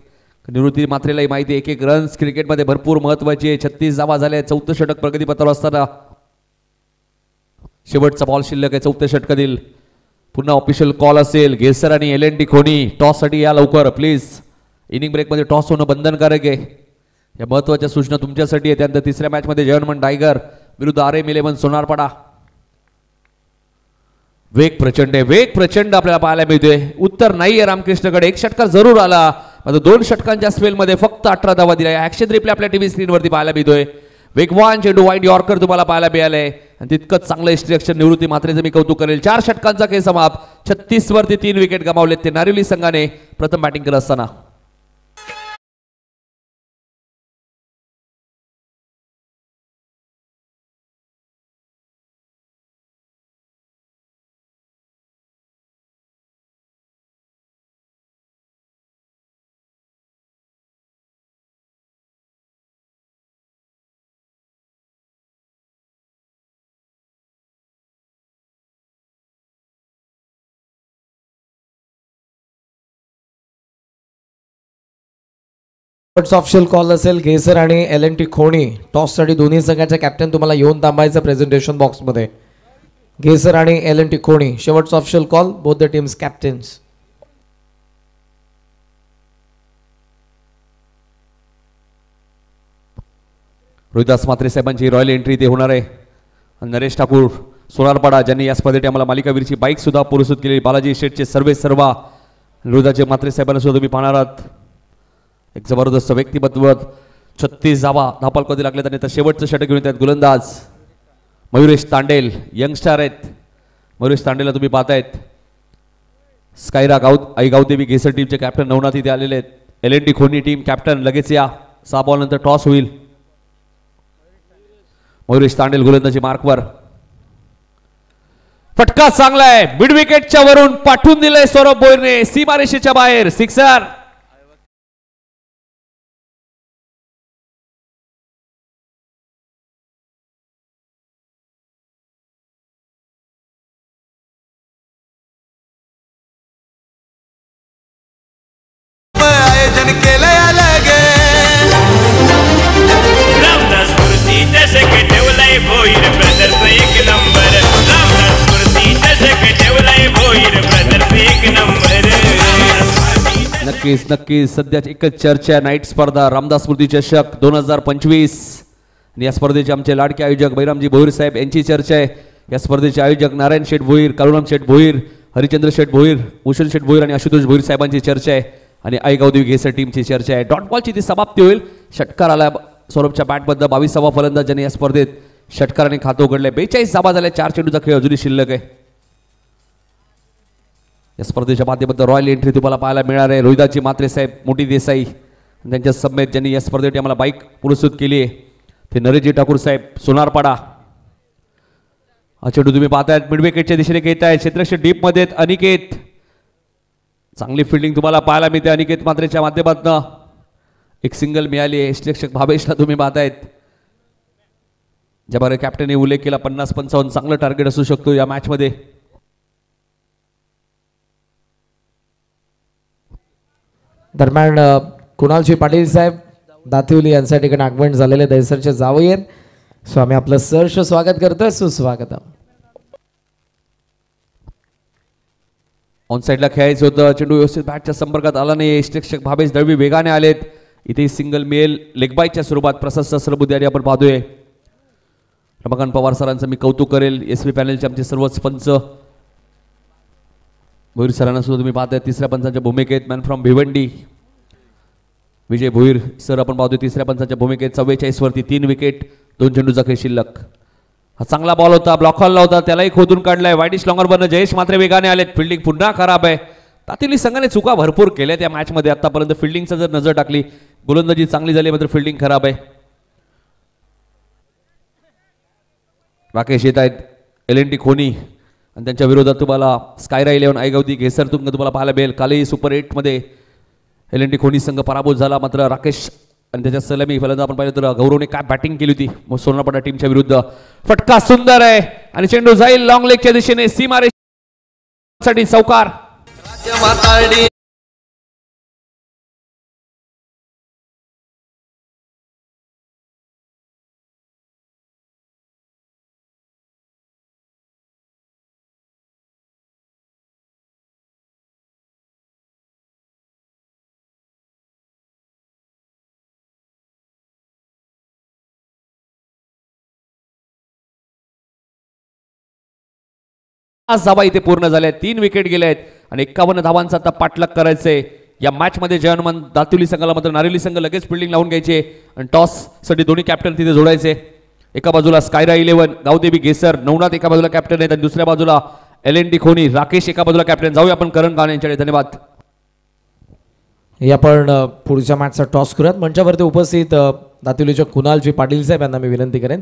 निवृत्ती मात्रेलाही माहिती आहे एक रन्स क्रिकेटमध्ये भरपूर महत्वाची आहे. 36 धावा झाल्या. 4थं षटक प्रगतीपथावर असताना शेवटचा बॉल शिल्लक आहे 4थ्या षटकातील. पुन्हा ऑफिशियल कॉल असेल. घेसर आणि LNT खोनी टॉससाठी या लवकर प्लीज. इनिंग ब्रेकमध्ये टॉस होणं बंधनकारक आहे. या महत्वाच्या सूचना तुमच्यासाठी आहे. त्यानंतर 3ऱ्या मॅचमध्ये जर्मन टायगर विरुद्ध RM11 सोनारपाडा. वेग प्रचंड आहे. वेग प्रचंड आपल्याला पाहायला मिळतोय. उत्तर नाहीये रामकृष्णकडे. 1 षटकार जरूर आला मात्र 2 षटकांच्या स्पेलमध्ये फक्त 18 धावा दिल्या. ऍक्शन रिप्ले आपल्या टीव्ही स्क्रीनवरती पाहायला मिळतोय. वेगवान चेंडू वाईड यॉर्कर तुम्हाला पाहायला मिळालंय आणि तितकंच चांगलं इन्स्ट्रक्शन निवृत्ती मात्रेचं मी कौतुक करेल. 4 षटकांचा खेळ समाप्त. 36 वरती 3 विकेट गमावलेत ते नारिवली संघाने प्रथम बॅटिंग करत असताना. ऑफिशियल कॉल असेल घेसर आणि LNT खोणी टॉससाठी दोन्ही संघाच्या कॅप्टन तुम्हाला येऊन थांबायचं प्रेझेंटेशन बॉक्समध्ये. घेसर आणि LNT खोणी शेवटचा official call both the teams captains. Rohidas Mhatre साहेबांची रॉयल एंट्री ते होणार आहे. नरेश ठाकूर सोनारपाडा ज्यांनी या स्पर्धेत आम्हाला मालिकावीरची बाईक सुद्धा पुरस्कृत केली. बालाजी शेटचे सर्वा रोहिदासचे म्हात्रे साहेबांना सुद्धा तुम्ही पाहणार आहात. एक जबरदस्त व्यक्तिमत्व 36 धापालपदी लागले त्यांनी तर शेवटचं षटक घेऊन येतात गोलंदाज मयुरेश तांडेल यंगस्टार आहेत. मयुरेश तांडेलला तुम्ही पाहतायत. स्कायरा आई गावदेवी घेसर टीमचे कॅप्टन नवनाथ इथे आलेले आहेत. LNT खोनी टीम कॅप्टन लगेच या. 6 बॉल नंतर टॉस होईल. मयुरेश तांडेल गोलंदाजी मार्कवर. फटका चांगला आहे मिड विकेटच्या वरून पाठवून दिलंय सौरभ भोईरने सीमारेषेच्या बाहेर. सिक्सर. आयोजन केलंय अलग रामदास मूर्ती चषक ठेवलाय भोईर ब्रदर्स एक नंबर. रामदास मूर्ती चषक ठेवलाय भोईर ब्रदर्स एक नंबर. नक्कीच सध्याची एकच चर्चा नाईट स्पर्धा रामदास स्मृती चषक 2025 आणि या स्पर्धेचे आमचे लाडके आयोजक बैरामजी भोईर साहेब यांची चर्चा आहे. या स्पर्धेचे आयोजक नारायण शेठ भोईर, काळूराम शेठ भोईर, हरिचंद्र शेठ भोईर, भूषण शेठ भोईर आणि आशुतोष भोईर साहेबांची चर्चा आहे. आणि आई गावदेवी घेसर टीमची चर्चा आहे. डॉट बॉलची ती समाप्ती होईल. षटकार आला सौरभच्या बॅटबद्दल 22वा फलंदाज ज्यांनी या स्पर्धेत षटकाराने खातं उघडले. 42 धावा झाल्या. 4 चेंडूचा खेळ अजूनही शिल्लक आहे. या स्पर्धेच्या माध्यमातून रॉयल एंट्री तुम्हाला पाहायला मिळणार आहे. रोहिदासजी म्हात्रे साहेब, मोठी देसाई त्यांच्या समेत ज्यांनी या स्पर्धेत आम्हाला बाईक पुरस्कृत केली आहे ते नरेशजी ठाकूर साहेब सोनारपाडा. हा चेंडू तुम्ही पाहतायत मिड विकेटच्या दिशेने घेत आहे. क्षेत्रक्षेत्र डीप मध्ये अनिकेत. चांगली फिल्डिंग तुम्हाला पाहायला मिळते अनिकेत म्हात्रेच्या माध्यमातून. एक सिंगल मिळाली आहे. शिक्षक भावेशला तुम्ही पाहतायत. ज्याबारे कॅप्टनने उल्लेख केला 50-55 चांगलं टार्गेट असू शकतो या मॅच मध्ये. दरम्यान कुणालजी पाटील साहेब दातिवली यांच्या ठिकाणी आगमन झालेले दैसरचे जावई. सो आम्ही आपलं सहर्ष स्वागत करतोय. सुस्वागत. ऑन साईडला खेळायचं होतं. चेंडू व्यवस्थित बॅटच्या संपर्कात आला नाही. शिक्षक भावेश दळवी वेगाने आलेत. इथे सिंगल मेल लेगबाईच्या स्वरूपात प्रशस्त सरबुद्धी आपण पाहतोय. रमाकांत पवार सरांचं मी कौतुक करेल. SP पॅनलचे आमचे सर्वच पंच भोईर सरांना सुद्धा तुम्ही पाहताय. तिसऱ्या पंचांच्या भूमिकेत man from Bhiwandi Vijay Bhoir sir आपण पाहतोय. तिसऱ्या पंचांच्या भूमिकेत 44 वरती 3 विकेट 2 चेंडूचा खेळ शिल्लक. हा चांगला बॉल होता. ब्लॉक हॉलला होता. त्यालाही खोदून काढलाय. वाईडिश लॉंगर वरनं जयेश मात्रे वेगाने आलेत. फिल्डिंग पुन्हा खराब आहे. दातिवली संघाने चुका भरपूर केल्या त्या मॅच मध्ये आतापर्यंत. फिल्डिंगचा जर नजर टाकली गोलंदाजी चांगली झाली मात्र फिल्डिंग खराब आहे. राकेश येत आहेत LNT खोनी आणि त्यांच्या विरोधात तुम्हाला स्कायरा 11 आईगावदी घेसर तुम्हाला पाहायला मिळेल. कालही सुपर 8 मध्ये LNT खोनी संघ पराभूत झाला. मात्र राकेश आणि त्याच्या सलामी फलंदाज आपण पाहिलं तर गौरवने काय बॅटिंग केली होती सोनारपाडा टीमच्या विरुद्ध. फटका सुंदर आहे आणि चेंडू जाईल लॉंग लेगच्या दिशेने. सीमारेषेसाठी चौकार. धावा इथे पूर्ण झाल्या. 3 विकेट गेले आहेत आणि 51 धावांचा आता पाठलाग करायचंय या मॅच मध्ये. जयहनुमान दातिवली संघाला मात्र नारिवली संघ लगेच फिल्डिंग लावून घ्यायचे आणि टॉस साठी दोन्ही कॅप्टन तिथे जोडायचे. एका बाजूला स्कायरा 11 गावदेवी घेसर नवनाथ एका बाजूला कॅप्टन आहेत आणि दुसऱ्या बाजूला LNT खोनी राकेश एका बाजूला कॅप्टन. जाऊया आपण करण खान यांच्याकडे. धन्यवाद. आपण पुढच्या मॅचचा टॉस करूयात. मंचावरती उपस्थित दातिवलीच्या कुणालजी पाटील साहेब यांना मी विनंती करेन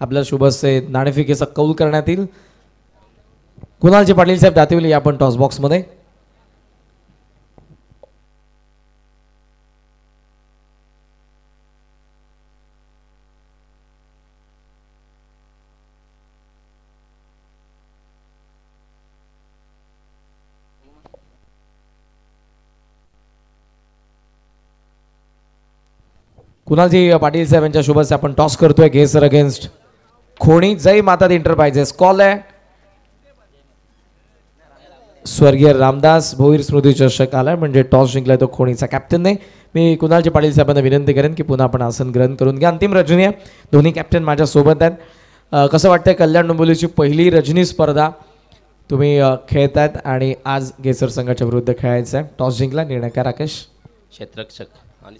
आपल्या शुभस्य नाणेफेकीचा कौल करण्यात येईल. कुणालजी पाटील साहेब दातिवली आपण टॉस बॉक्स मध्ये. कुणालजी पाटील साहेब यांच्या शुभ हस्ते आपण टॉस करतोय गेसर अगेन्स्ट खोणी जय माता एंटरप्राइजेस. कॉल आहे स्वर्गीय रामदास भोईर स्मृती चषक आलाय म्हणजे टॉस जिंकलाय तो खोणीचा कॅप्टनने. मी कुणालजी पाटील साहेबांना विनंती करेन की पुन्हा आपण आसन ग्रहण करून घ्या. अंतिम रजनी आहे, दोन्ही कॅप्टन माझ्या सोबत आहेत. कसं वाटतंय कल्याण डोंबिवलीची पहिली रजनी स्पर्धा तुम्ही खेळतायत आणि आज गेसर संघाच्या विरुद्ध खेळायचं आहे. टॉस जिंकला, निर्णय काय राकेश? क्षेत्ररक्षक आणि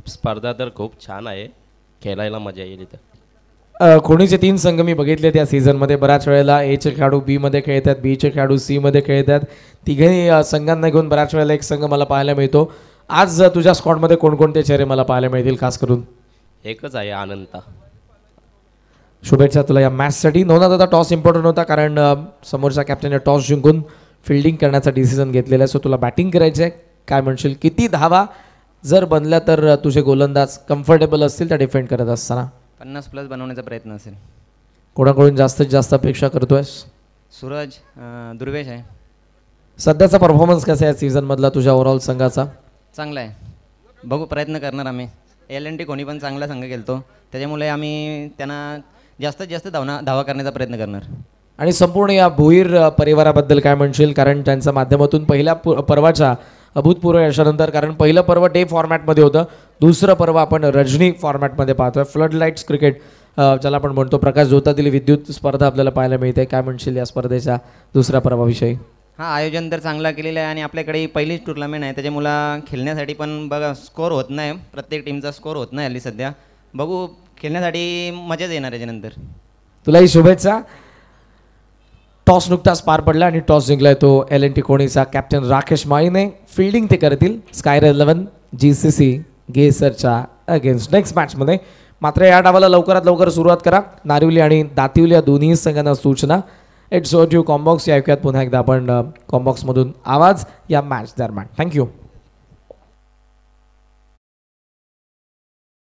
स्पर्धा तर खूप छान आहे, खेळायला मजा येईल इथं. खोणीचे 3 संघ मी बघितले त्या सीझनमध्ये. बऱ्याच वेळेला एचे खेळाडू बी मध्ये खेळतात, बीचे खेळाडू सी मध्ये खेळतात. तिघेही संघांना घेऊन बऱ्याच वेळेला एक संघ मला पाहायला मिळतो. आज तुझ्या स्क्वॉडमध्ये कोणकोणते चेहरे मला पाहायला मिळतील खास करून? एकच आहे अनंता. शुभेच्छा तुला या मॅचसाठी. नवनाथ दादा टॉस इम्पॉर्टंट होता कारण समोरच्या कॅप्टनने टॉस जिंकून फिल्डिंग करण्याचा डिसिजन घेतलेला आहे. सो तुला बॅटिंग करायची आहे. काय म्हणशील, किती धावा जर बनल्या तर तुझे गोलंदाज कम्फर्टेबल असतील त्या डिफेंड करत असताना? 50+ बनवण्याचा प्रयत्न असेल. कोणाकडून जास्तीत जास्त अपेक्षा करतोयस? सूरज दुर्वेश आहे. सध्याचा परफॉर्मन्स कसा आहे सीझनमधला तुझ्या ओव्हरऑल संघाचा? चांगला आहे, बघू प्रयत्न करणार आम्ही. LNT कोणी पण चांगला संघ खेळतो, त्याच्यामुळे आम्ही त्यांना जास्तीत जास्त धावा करण्याचा प्रयत्न करणार. आणि संपूर्ण या भोईर परिवाराबद्दल काय म्हणशील? कारण त्यांच्या माध्यमातून पहिल्या पर्वाच्या अभूतपूर्व यशानंतर, कारण पहिलं पर्व डे फॉर्मॅटमध्ये होतं, दुसरं पर्व आपण रजनी फॉर्मॅटमध्ये पाहतोय. फ्लड लाईट्स क्रिकेट ज्याला आपण म्हणतो, प्रकाश जोतातील विद्युत स्पर्धा आपल्याला पाहायला मिळते. काय म्हणशील या स्पर्धेच्या दुसऱ्या पर्वाविषयी? हां, आयोजन तर चांगला केलेलं आहे आणि आपल्याकडे पहिलीच टुर्नामेंट आहे, त्याच्यामुळं खेळण्यासाठी पण बघा स्कोअर होत नाही, प्रत्येक टीमचा स्कोअर होत नाही हल्ली सध्या. बघू, खेळण्यासाठी मजाच येणार याच्यानंतर. तुलाही शुभेच्छा. टॉस नुकताच पार पडला आणि टॉस जिंकलाय तो LNT कोणीचा कॅप्टन राकेश माळीने. फिल्डिंग ते करतील स्कायर 11 GCC गेसरच्या अगेन्स्ट. नेक्स्ट मॅचमध्ये मात्र या डावाला लवकरात लवकर सुरुवात करा. नारिवली आणि दातिवली या दोन्ही संघांना सूचना. It's over to comm box. या ऐकूयात पुन्हा एकदा आपण कॉम्बॉक्समधून आवाज या मॅच दरम्यान. थँक्यू.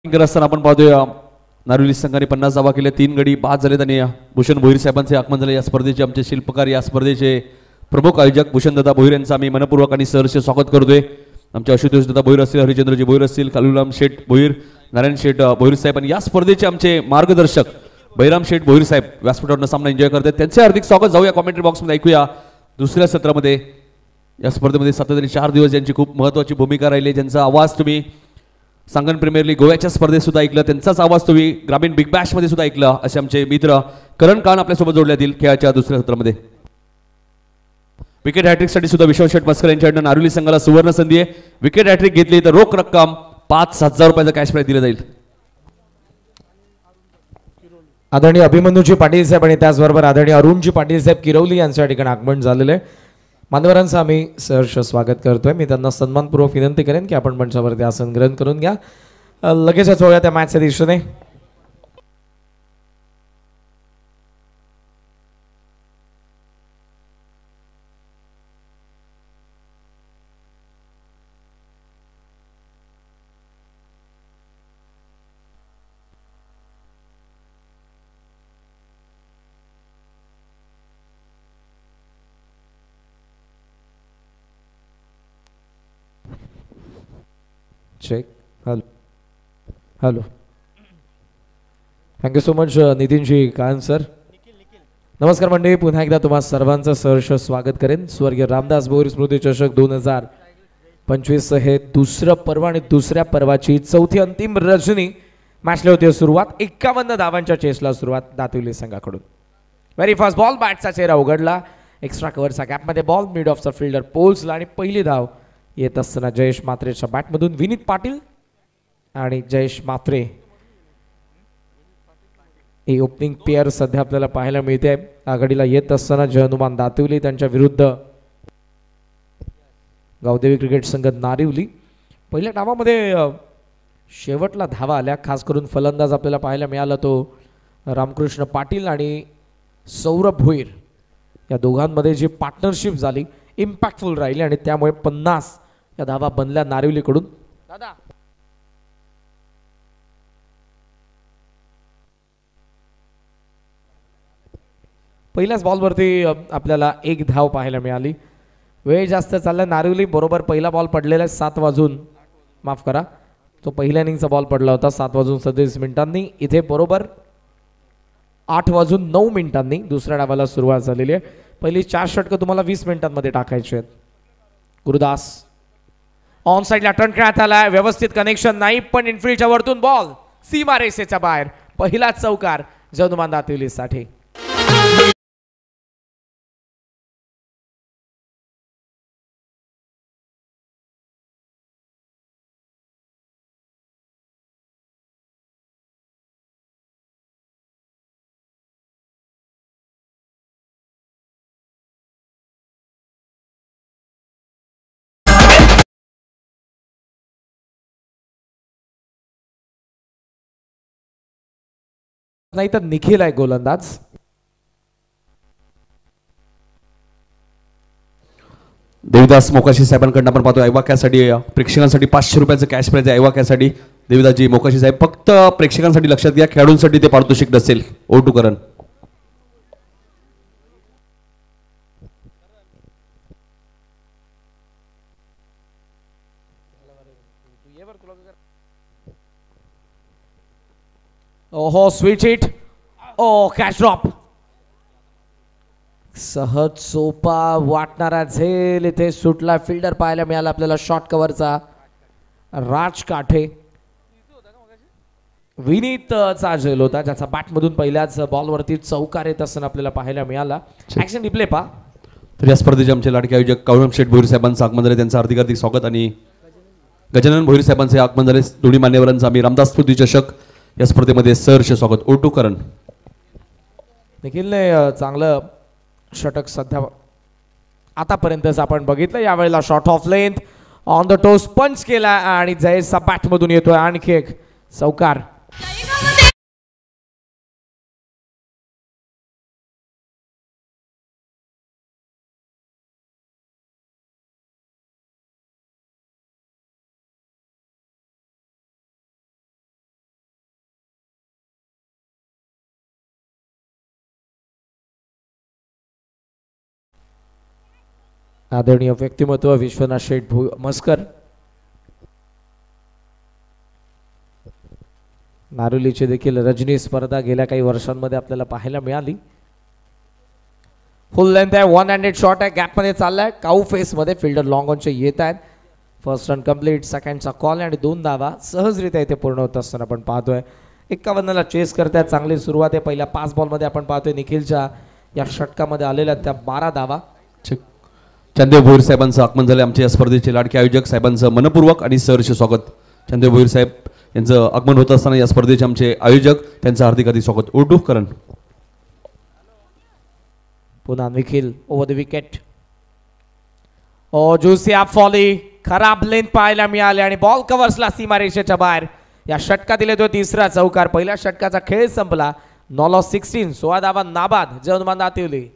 असताना आपण पाहतोय नारिवली संघाने 50 धावा केल्या, 3 गडी बाद झालेत आणि भूषण भोईर साहेबांचे आगमन झाले. या स्पर्धेचे आमचे शिल्पकार, या स्पर्धेचे प्रमुख आयोजक भूषणदादा भोईर यांचं आम्ही मनपूर्वक आणि सहर्ष स्वागत करतोय. आमचे आशुतोष दादा भोईर असतील, हरिचंद्रजी भोईर असतील, कालुराम शेठ भोईर, नारायण शेठ भोईर साहेब आणि या स्पर्धेचे आमचे मार्गदर्शक बैराम शेठ भोईर साहेब व्यासपीठावर सामना एन्जॉय करतात. त्यांचे हार्दिक स्वागत. जाऊया कॉमेंट्री बॉक्समध्ये, ऐकूया दुसऱ्या सत्रामध्ये. या स्पर्धेमध्ये सातत्याने 4 दिवस ज्यांची खूप महत्त्वाची भूमिका राहिली, ज्यांचा आवाज तुम्ही सांगन प्रीमियर लीग गोव्याच्या स्पर्धेत सुद्धा ऐकलं, त्यांचाच आवाज तुम्ही ग्रामीण बिग बॅशमध्ये सुद्धा ऐकला, असे आमचे मित्र करण कान आपल्यासोबत जोडले जातील खेळाच्या दुसऱ्या सत्रामध्ये. विकेट हॅट्रिकसाठी सुद्धा विश्वास शेठ मस्कर यांच्याकडून नारिवली संघाला सुवर्ण संधी आहे. विकेट हॅट्रिक घेतली तर रोख रक्कम 5,000 रुपयाचा कॅश प्राइज दिला जाईल. आदरणीय अभिमन्यूजी पाटील साहेब आणि त्याचबरोबर आदरणीय अरुणजी पाटील साहेब किरवली यांच्या ठिकाणी आगमन झालेलं आहे. मान्यवरांचं आम्ही सहर्ष स्वागत करतोय. मी त्यांना सन्मानपूर्वक विनंती करेन की आपण मंचावरती आसन ग्रहण करून घ्या. लगेचच होऊया त्या मॅचच्या दिशेने. Check. Hello. Thank you so much नितीनजी कान सर. नमस्कार मंडळी, पुन्हा एकदा तुम्हा सर्वांचं सहर्ष स्वागत करेन. स्वर्गीय रामदास भोईर स्मृती चषक 2025 हे दुसरं पर्व आणि दुसऱ्या पर्वाची चौथी अंतिम रजनी. मॅचला होती सुरुवात. 51 धावांच्या चेसला सुरुवात दातिवली संघाकडून. व्हेरी फास्ट बॉल, बॅटचा चेहरा उघडला. एक्स्ट्रा कव्हरचा गॅपमध्ये बॉल मिड ऑफचा फिल्डर पोल्सला आणि पहिली धाव येत असताना जयेश मात्रेच्या बॅटमधून विनीत पाटील आणि जयेश मात्रे ही ओपनिंग पेअर सध्या आपल्याला पाहायला मिळते. आघाडीला येत असताना जय हनुमान दातिवली त्यांच्या विरुद्ध गावदेवी क्रिकेट संघ नारिवली. पहिल्या डावामध्ये शेवटला धावा आल्या, खास करून फलंदाज आपल्याला पाहायला मिळाला तो रामकृष्ण पाटील आणि सौरभ भोईर. या दोघांमध्ये जी पार्टनरशिप झाली इम्पॅक्टफुल राहिली आणि त्यामुळे 50 या धावा बनल्या नारिवलीकडून. दादा पहिल्याच बॉलवरती आपल्याला 1 धाव पाहायला मिळाली. वेळ जास्त चालला. नारिवली बरोबर पहिला बॉल पडलेला 7 वाजून माफ करा तो पहिल्या इनिंगचा बॉल पडला होता 7:37 इथे बरोबर 8:09 दुसऱ्या डावाला सुरुवात झालेली आहे. पहिली 4 षटकं तुम्हाला 20 मिनिटांमध्ये टाकायची आहेत. गुरुदास ऑन साइडला टर्न खेळण्यात आलाय, व्यवस्थित कनेक्शन नाही, पण इनफिल्डच्या वरतून बॉल सीमा रेषेच्या बाहेर. पहिलाच चौकार जनुमान दातिवलीसाठी. नाही तर निखिल आहे गोलंदाज. देविदास मोकाशी साहेबांकडून आपण पाहतो ऐवाक्यासाठी प्रेक्षकांसाठी 500 रुपयाचं कॅश प्राइज आहे. ऐवाक्यासाठी देविदासजी मोकाशी साहेब, फक्त प्रेक्षकांसाठी लक्षात घ्या, खेळाडूंसाठी ते पारितोषिक नसेल. O2 करण. ओहो स्वीट हिट. ओ कॅच ड्रॉप. सहज सोपा वाटणारा झेल इथे सुटला. फिल्डर पाहायला मिळाला आपल्याला शॉर्ट कव्हरचा राज काठे. विनीतचा झेल होता ज्याचा बॅटमधून पहिल्याच बॉलवरती चौकार येत असताना आपल्याला पाहायला मिळाला. ऍक्शन रिप्ले पा. तर या स्पर्धेचे आमचे लाडके आयोजक कावळम शेठ भोईर साहेबांचं आगमन झाले, त्यांचं हार्दिक हार्दिक स्वागत. आणि गजानन भोईर साहेबांचे आगमन झाले. दोन्ही मान्यवरांचं आम्ही रामदास स्मृती चषक या स्पर्धेमध्ये सहर्ष स्वागत. O2 करण. निखिलने चांगलं षटक सध्या आतापर्यंतच आपण बघितलं. यावेळेला short of length on the toes punch केला आणि जयेशचा बॅट मधून येतोय आणखी एक चौकार. आदरणीय व्यक्तिमत्व विश्वनाथ शेठ मस्कर, नारुलीची देखील रजनी स्पर्धा गेल्या काही वर्षांमध्ये आपल्याला पाहायला मिळाली. फुल लेंथ आहे, 1 हँडेड शॉट आहे, गॅप मध्ये चाललाय. काऊ फेस मध्ये फिल्डर लॉंग ऑनचे येत आहेत. फर्स्ट रन कंप्लीट, सेकंडचा कॉल आणि 2 धावा सहजरित्या इथे पूर्ण होत असताना आपण पाहतोय. 51ला चेस करतायत. चांगली सुरुवात आहे. पहिल्या 5 बॉलमध्ये आपण पाहतोय निखिलच्या या षटकामध्ये आलेल्या त्या 12 धावा. चंदेव भोईर साहेबांचं आगमन झाले. आमच्या या स्पर्धेचे लाडके आयोजक साहेबांचं मनपूर्वक आणि सहर्ष स्वागत. चंदेव भोईर साहेब यांचं आगमन होत असताना या स्पर्धेचे आमचे आयोजक त्यांचं हार्दिक हार्दिक स्वागत. O2 करण. पुन्हा निखिल ओव्हर द विकेट. ओ जुसी आप फॉली, खराब लेंथ पाहायला मिळाले आणि बॉल कव्हर्सला सीमारेषेच्या बाहेर. या षटकातील तो तिसरा चौकार. पहिल्या षटकाचा खेळ संपला. 9-16, 16 धावा नाबाद. जनुमान दातिवली.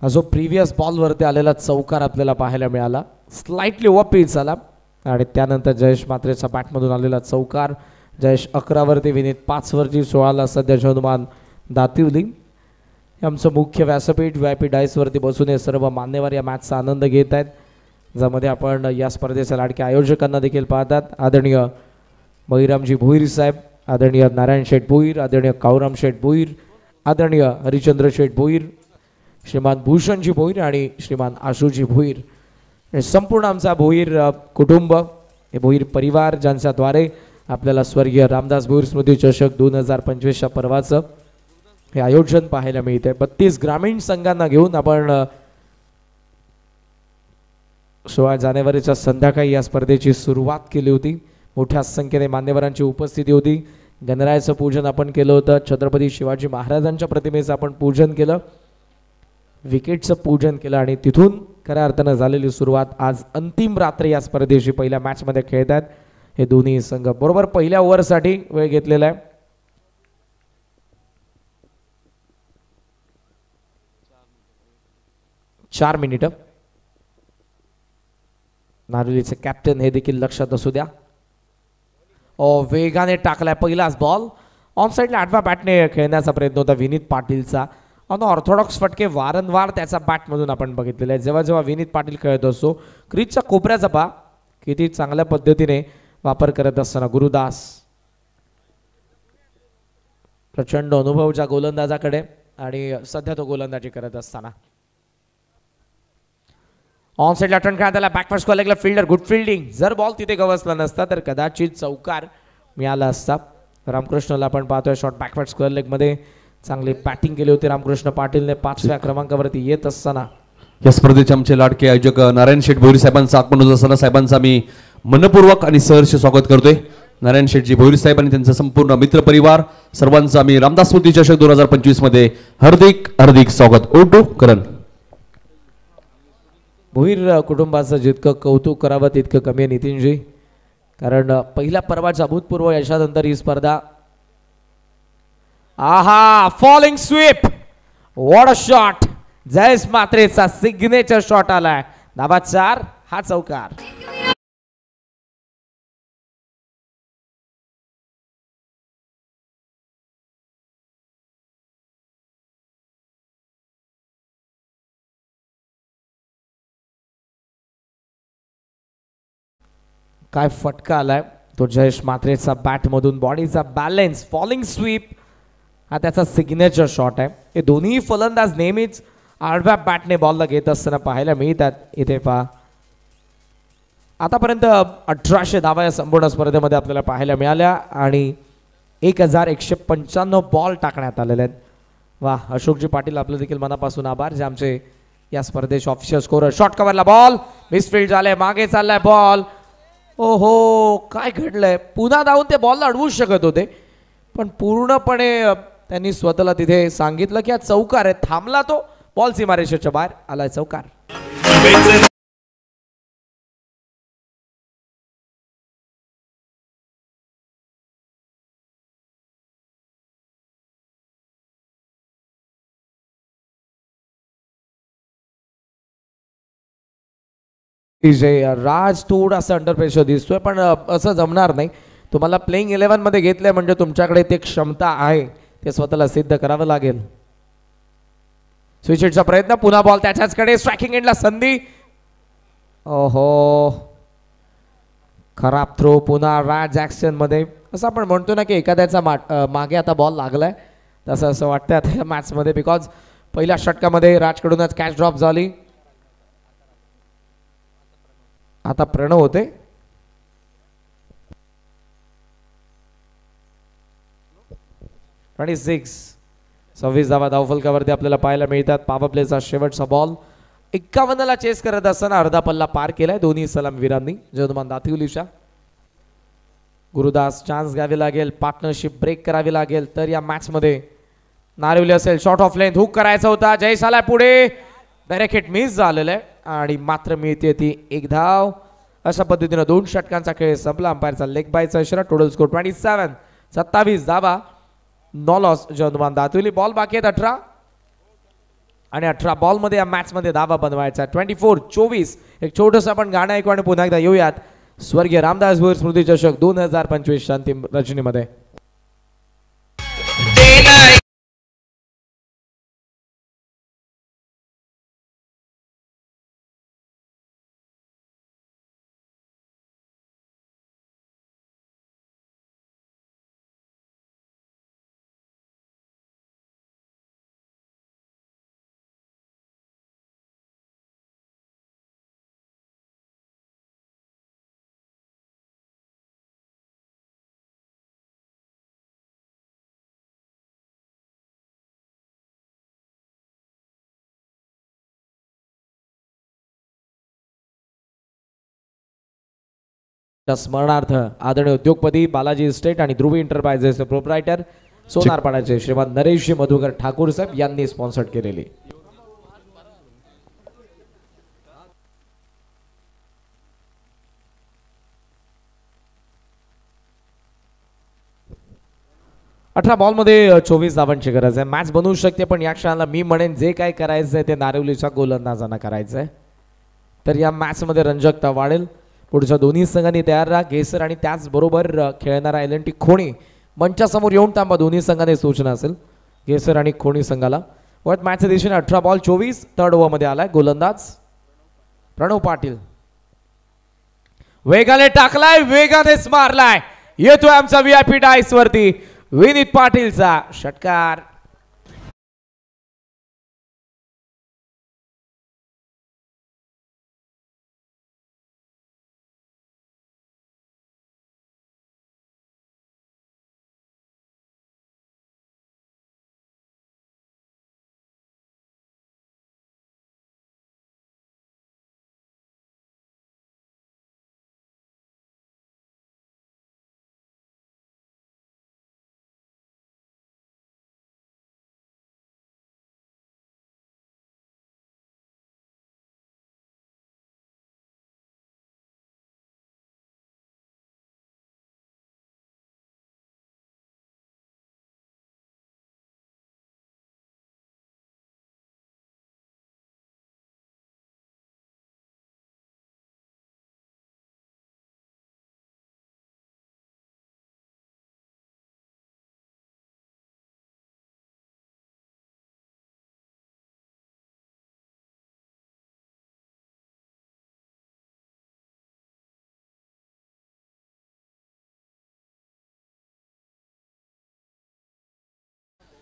हा जो प्रिव्हियस बॉलवरती आलेला चौकार आपल्याला पाहायला मिळाला. स्लाइटली ओव्हर पिच झाला आणि त्यानंतर जयेश मात्रेचा बॅटमधून आलेला चौकार. जयेश 11वरती, विनीत 5वरती, 16ला सध्या जनुमान दातिवली. हे आमचं मुख्य व्यासपीठ VIP डायसवरती बसून हे सर्व मान्यवर या मॅचचा आनंद घेत आहेत, ज्यामध्ये आपण या स्पर्धेच्या लाडक्या आयोजकांना देखील पाहतात. आदरणीय बहिरामजी भोईर साहेब, आदरणीय नारायण शेठ भोईर, आदरणीय कावराम शेठ भोईर, आदरणीय हरिचंद्र शेठ भोईर, श्रीमान भूषणजी भोईर आणि श्रीमान आशुजी भोईर. हे संपूर्ण आमचा भोईर कुटुंब, हे भोईर परिवार, ज्यांच्याद्वारे आपल्याला स्वर्गीय रामदास भोईर स्मृती चषक 2025च्या पर्वाचं हे आयोजन पाहायला मिळते. 32 ग्रामीण संघांना घेऊन आपण 16 जानेवारीच्या संध्याकाळी या स्पर्धेची सुरुवात केली होती. मोठ्या संख्येने मान्यवरांची उपस्थिती होती. गणरायाचं पूजन आपण केलं होतं. छत्रपती शिवाजी महाराजांच्या प्रतिमेचं आपण पूजन केलं. विकेटचं पूजन केलं आणि तिथून खऱ्या अर्थानं झालेली सुरुवात. आज अंतिम रात्री या स्पर्धेची पहिल्या मॅचमध्ये खेळत आहेत हे दोन्ही संघ. बरोबर पहिल्या ओव्हरसाठी वेळ घेतलेला आहे. 4 मिनिटं. नारोलीचे कॅप्टन हे देखील लक्षात असू द्या. वेगाने टाकलाय पहिलाच बॉल. ऑन साईडला आडव्या बॅटने खेळण्याचा प्रयत्न होता विनीत पाटीलचा. ऑर्थोडॉक्स फटके वारंवार त्याचा बॅटमधून आपण बघितलेले आहे. जेव्हा जेव्हा विनीत पाटील खेळत असतो क्रीजच्या कोपऱ्याचा पा किती चांगल्या पद्धतीने वापर करत असताना गुरुदास प्रचंड अनुभवच्या गोलंदाजाकडे आणि सध्या तो गोलंदाजी करत असताना ऑन साईडला टर्न खेळण्यात आला. बॅकवर्ड स्क्वेअर लेगला फिल्डर गुड फिल्डिंग. जर बॉल तिथे गवसला नसता तर कदाचित चौकार मिळाला असता. रामकृष्णला आपण पाहतोय शॉट बॅकवर्ड स्क्वेअर लेग मध्ये चांगली बॅटिंग केली होती रामकृष्ण पाटीलने 5व्या क्रमांकावरती येत असताना. या स्पर्धेचे आमचे लाडके आयोजक नारायण शेठ भोईर साहेबांचा आगमन होत असताना साहेबांचा मी मनपूर्वक आणि सहर्ष स्वागत करतोय. नारायण शेठजी भोईर साहेब आणि त्यांचा संपूर्ण मित्र परिवार सर्वांचा मी रामदास स्मृती चषक 2025 मध्ये हार्दिक हार्दिक स्वागत. ओटू करण. भोईर कुटुंबाचं जितकं कौतुक करावं तितकं कमी आहे नितीनजी. कारण पहिल्या पर्वाच्या अभूतपूर्व यशानंतर ही स्पर्धा आहा falling sweep what a shot. Jayesh मात्रेचा सिग्नेचर शॉट आलाय. धाबा 4 हा चौकार. काय फटका आलाय तो जयेश मात्रेचा बॅटमधून. बॉडीचा बॅलन्स फॉलिंग स्वीप हा त्याचा सिग्नेचर शॉट आहे. हे दोन्ही फलंदाज नेहमीच आडव्या बॅटने बॉलला घेत असताना पाहायला मिळतात. इथे पहा आतापर्यंत 1800 धावा या संपूर्ण स्पर्धेमध्ये आपल्याला पाहायला मिळाल्या आणि 1195 बॉल टाकण्यात आलेले आहेत. वा अशोकजी पाटील आपलं देखील मनापासून आभार जे आमचे या स्पर्धेचे ऑफिशियल स्कोरर. शॉट कव्हरला बॉल मिसफील्ड झाले. मागे चाललाय बॉल. ओहो काय घडलंय. पुन्हा धावून ते बॉलला अडवू शकत होते पण पूर्णपणे त्यांनी स्वतःला तिथे सांगितलं की हा चौकार आहे. थांबला तो. बॉल सीमारेषेच्या बाहेर आलाय चौकार. राज थोडासा अंडर प्रेशर दिसतोय पण असं जमणार नाही. तुम्हाला प्लेइंग 11 मध्ये घेतलंय म्हणजे तुमच्याकडे ते क्षमता आहे ते स्वतःला सिद्ध करावं लागेल. स्विच हिटचा प्रयत्न. पुन्हा बॉल त्याच्याचकडे. स्ट्रायकिंग एंडला संधी. ओहो खराब थ्रो. पुन्हा राज ऍक्शन मध्ये. असं आपण म्हणतो ना की एखाद्याचा मागे आता बॉल लागलाय तसं असं वाटतं आता या मॅच मध्ये. बिकॉज पहिल्या षटकामध्ये राजकडूनच कॅच ड्रॉप झाली. आता प्रणव होते. आणि 26 धावा धावफलकावरती आपल्याला पाहायला मिळतात. पॉवर प्लेचा शेवटचा बॉल 51 ला चेस करत असताना अर्धा पल्ला पार केलाय दोन्ही सलामीवीरांनी. जयदुमान दातिवलीच्या. गुरुदास चान्स घ्यावी लागेल. पार्टनरशिप ब्रेक करावी लागेल तर या मॅच मध्ये नारिवली असेल. शॉर्ट ऑफ लेंथ हुक करायचा होता. जयेश आलाय पुढे. डायरेक्ट हिट मिस झालेलं आहे आणि मात्र मिळते ती 1 धाव. अशा पद्धतीने 2 षटकांचा खेळ संपला. अंपायरचा लेग बायचा इशारा. टोटल स्कोर 27 धावा. No loss. जयदुमान दातिवली. बॉल बाकी आहेत 18 आणि 18 बॉल मध्ये या मॅच मध्ये धावा बनवायचा. 24 एक छोटस आपण गाणं ऐकू आणि पुन्हा एकदा येऊयात स्वर्गीय रामदास भोईर स्मृती चषक 2025 अंतिम रचनेमध्ये. स्मरणार्थ आदरणीय उद्योगपती बालाजी इस्टेट आणि ध्रुवी एंटरप्राइजेसचे प्रोप्रायटर सोनारपाड्याचे श्रीमान नरेशजी मधुकर ठाकूर साहेब यांनी स्पॉन्सर केलेली. 18 बॉलमध्ये 24 धावांची गरज आहे. मॅच बनवू शकते, पण या क्षणाला मी म्हणेन जे काय करायचं आहे ते नारिवलीच्या गोलंदाजांना करायचं आहे. तर या मॅचमध्ये रंजकता वाढेल. पुढच्या दोन्ही संघांनी तयार राहा. गेसर आणि त्याचबरोबर खेळणारा एल&टी खोणी मंचासमोर येऊन थांबा. दोन्ही संघांनी सूचना असेल गेसर आणि खोणी संघाला. वट मॅचच्या दिशेने 18 बॉल 24. थर्ड ओव्हरमध्ये आलाय गोलंदाज प्रणव पाटील. वेगाने टाकलाय, वेगानेच मारलाय. येतोय आमचा VIP डायस वरती विनीत पाटीलचा षटकार.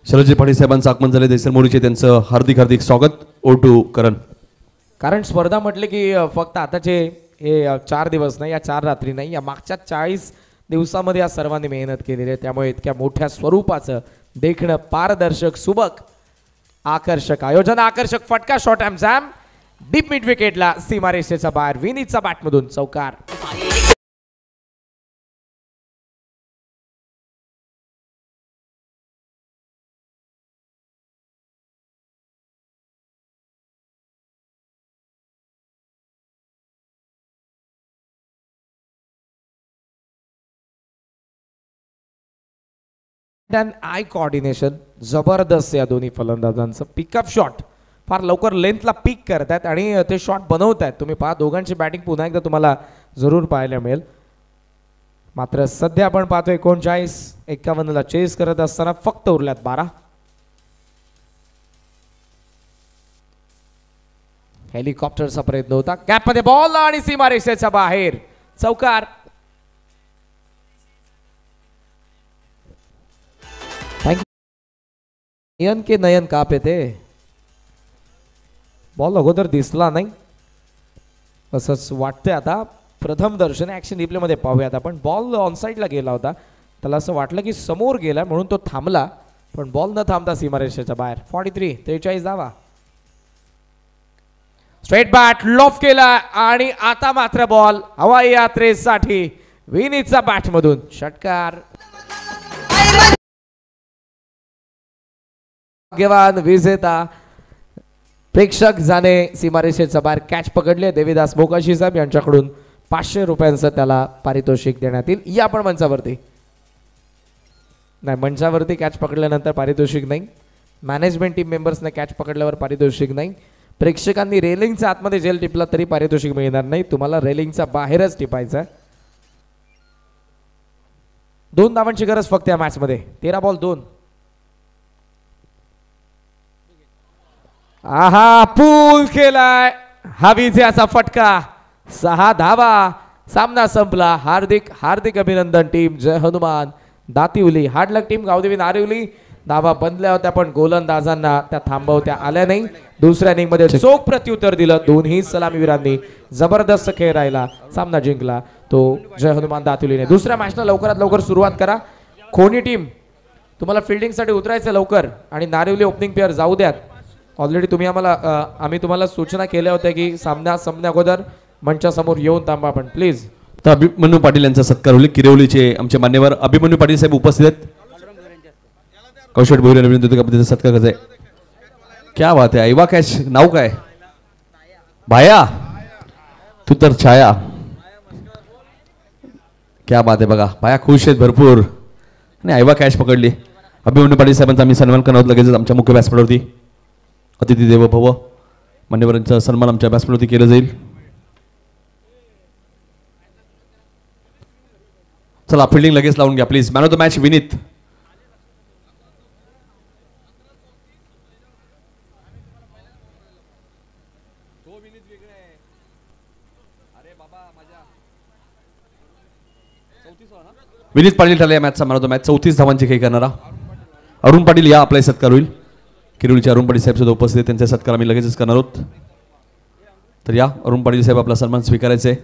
शरदजी पाटील साहेबांचं आगमन झाले. देसर मोरीचे त्यांचं हार्दिक हार्दिक स्वागत. O2 करण. कारण स्पर्धा म्हटले की फक्त आताचे हे 4 दिवस नाही, या 4 रात्री नाही, या मागच्या 40 दिवसामध्ये या सर्वांनी मेहनत केलेली आहे. त्यामुळे इतक्या मोठ्या स्वरूपाचं देखणं, पारदर्शक, सुबक, आकर्षक आयोजन, आकर्षक फटका, शॉट एम जॅम डीप मिड विकेटला सीमारेषेचा बाहेर. विनीतचा बॅटमधून चौकार. आय कोऑर्डिनेशन जबरदस्त या दोन्ही फलंदाजांचं. पिकअप शॉट फार लवकर लेंथला पिक करतात आणि ते शॉट बनवत आहेत. तुम्ही पहा दोघांची बॅटिंग पुन्हा एकदा तुम्हाला जरूर पाहायला मिळेल. मात्र सध्या आपण पाहतोय 39-51 चेस करत असताना फक्त उरल्यात 12. हेलिकॉप्टरचा प्रयत्न होता, गॅपमध्ये बॉल आणि सीमारेषेच्या बाहेर चौकार. नयन के नयन काप येते. बॉल अगोदर दिसला नाही असंच वाटतंय. आता प्रथम दर्शन ऍक्शन रिप्ले मध्ये पाहूयात आपण. बॉल ऑनसाईडला गेला होता, त्याला असं वाटलं की समोर गेला म्हणून तो थांबला, पण बॉल न थांबता सीमारेषेच्या बाहेर. 43 धावा. स्ट्रेट बॅट लॉफ केला आणि आता मात्र बॉल हवाई यात्रेसाठी विनीतचा बॅट मधून षटकार. भाग्यवान विजेता प्रेक्षक जाणे सीमारेषेचा बाहेर. कॅच पकडले देवीदास मोकाशी साहेब यांच्याकडून 500 रुपयांचं त्याला पारितोषिक देण्यात येईल. या आपण मंचावरती नाही, मंचावरती कॅच पकडल्यानंतर पारितोषिक नाही. मॅनेजमेंट टीम मेंबर्सने कॅच पकडल्यावर पारितोषिक नाही. प्रेक्षकांनी रेलिंगच्या आतमध्ये जेल टिपला तरी पारितोषिक मिळणार नाही. तुम्हाला रेलिंगच्या बाहेरच टिपायचं आहे. 2 धावांची गरज फक्त या मॅच मध्ये. 13 बॉल 2. आहा, पूल केलाय. हा विजयाचा फटका. 6 धावा. सामना संपला. हार्दिक हार्दिक अभिनंदन टीम जय हनुमान दातिवली. हार्डलक टीम गावदेवी नारिवली. धावा बनल्या होत्या पण गोलंदाजांना त्या थांबवत्या आल्या नाही. दुसऱ्या इनिंग मध्ये चोख प्रत्युत्तर दिलं. दोन्ही सलामीवीरांनी जबरदस्त खेळ राहिला. सामना जिंकला तो जय हनुमान दातिवलीने. दुसऱ्या मॅचला लवकरात लवकर सुरुवात करा. खोनी टीम तुम्हाला फिल्डिंग साठी उतरायचं लवकर आणि नारिवली ओपनिंग पेअर जाऊ द्यात. ऑलरेडी आम्ही तुम्हाला सूचना केल्या होत्या की सामना संपण्या अगोदर मंचासमोर येऊन थांबा आपण प्लीज. तर अभिमन्यू पाटील यांचा सत्कार होईल. किरेवलीचे आमचे मान्यवर अभिमन्यू पाटील साहेब उपस्थित आहेत. कौशट भोईर विनंती होती का त्याचा सत्कार करायचा आहे. क्या बात आहे. ऐवा कॅच नाव काय. भाया तू तर छाया. क्या बात आहे. बघा भाया खुश आहेत भरपूर आणि ऐवा कॅच पकडली. अभिमन्यू पाटील साहेबांचा आम्ही सन्मान करणार आहोत लगेचच आमच्या मुख्य व्यासपीठावरती. अतिथी देवो भव, मान्यवरांचा सन्मान आमच्या व्यासपीठावरती केलं जाईल. चला फिल्डिंग लगेच लावून घ्या please. Man of the match Vineet. Vineet Patil ठरला या मॅचचा मॅन ऑफ द मॅच. 34 धावांची खेळी करणारा अरुण पाटील या आपला सत्कार होईल. किरोलीचे अरुण पाटील साहेब सुद्धा उपस्थित, त्यांचे सत्कार आम्ही लगेचच करणार आहोत. तर या अरुण पाटील साहेब आपला सन्मान स्वीकारायचे.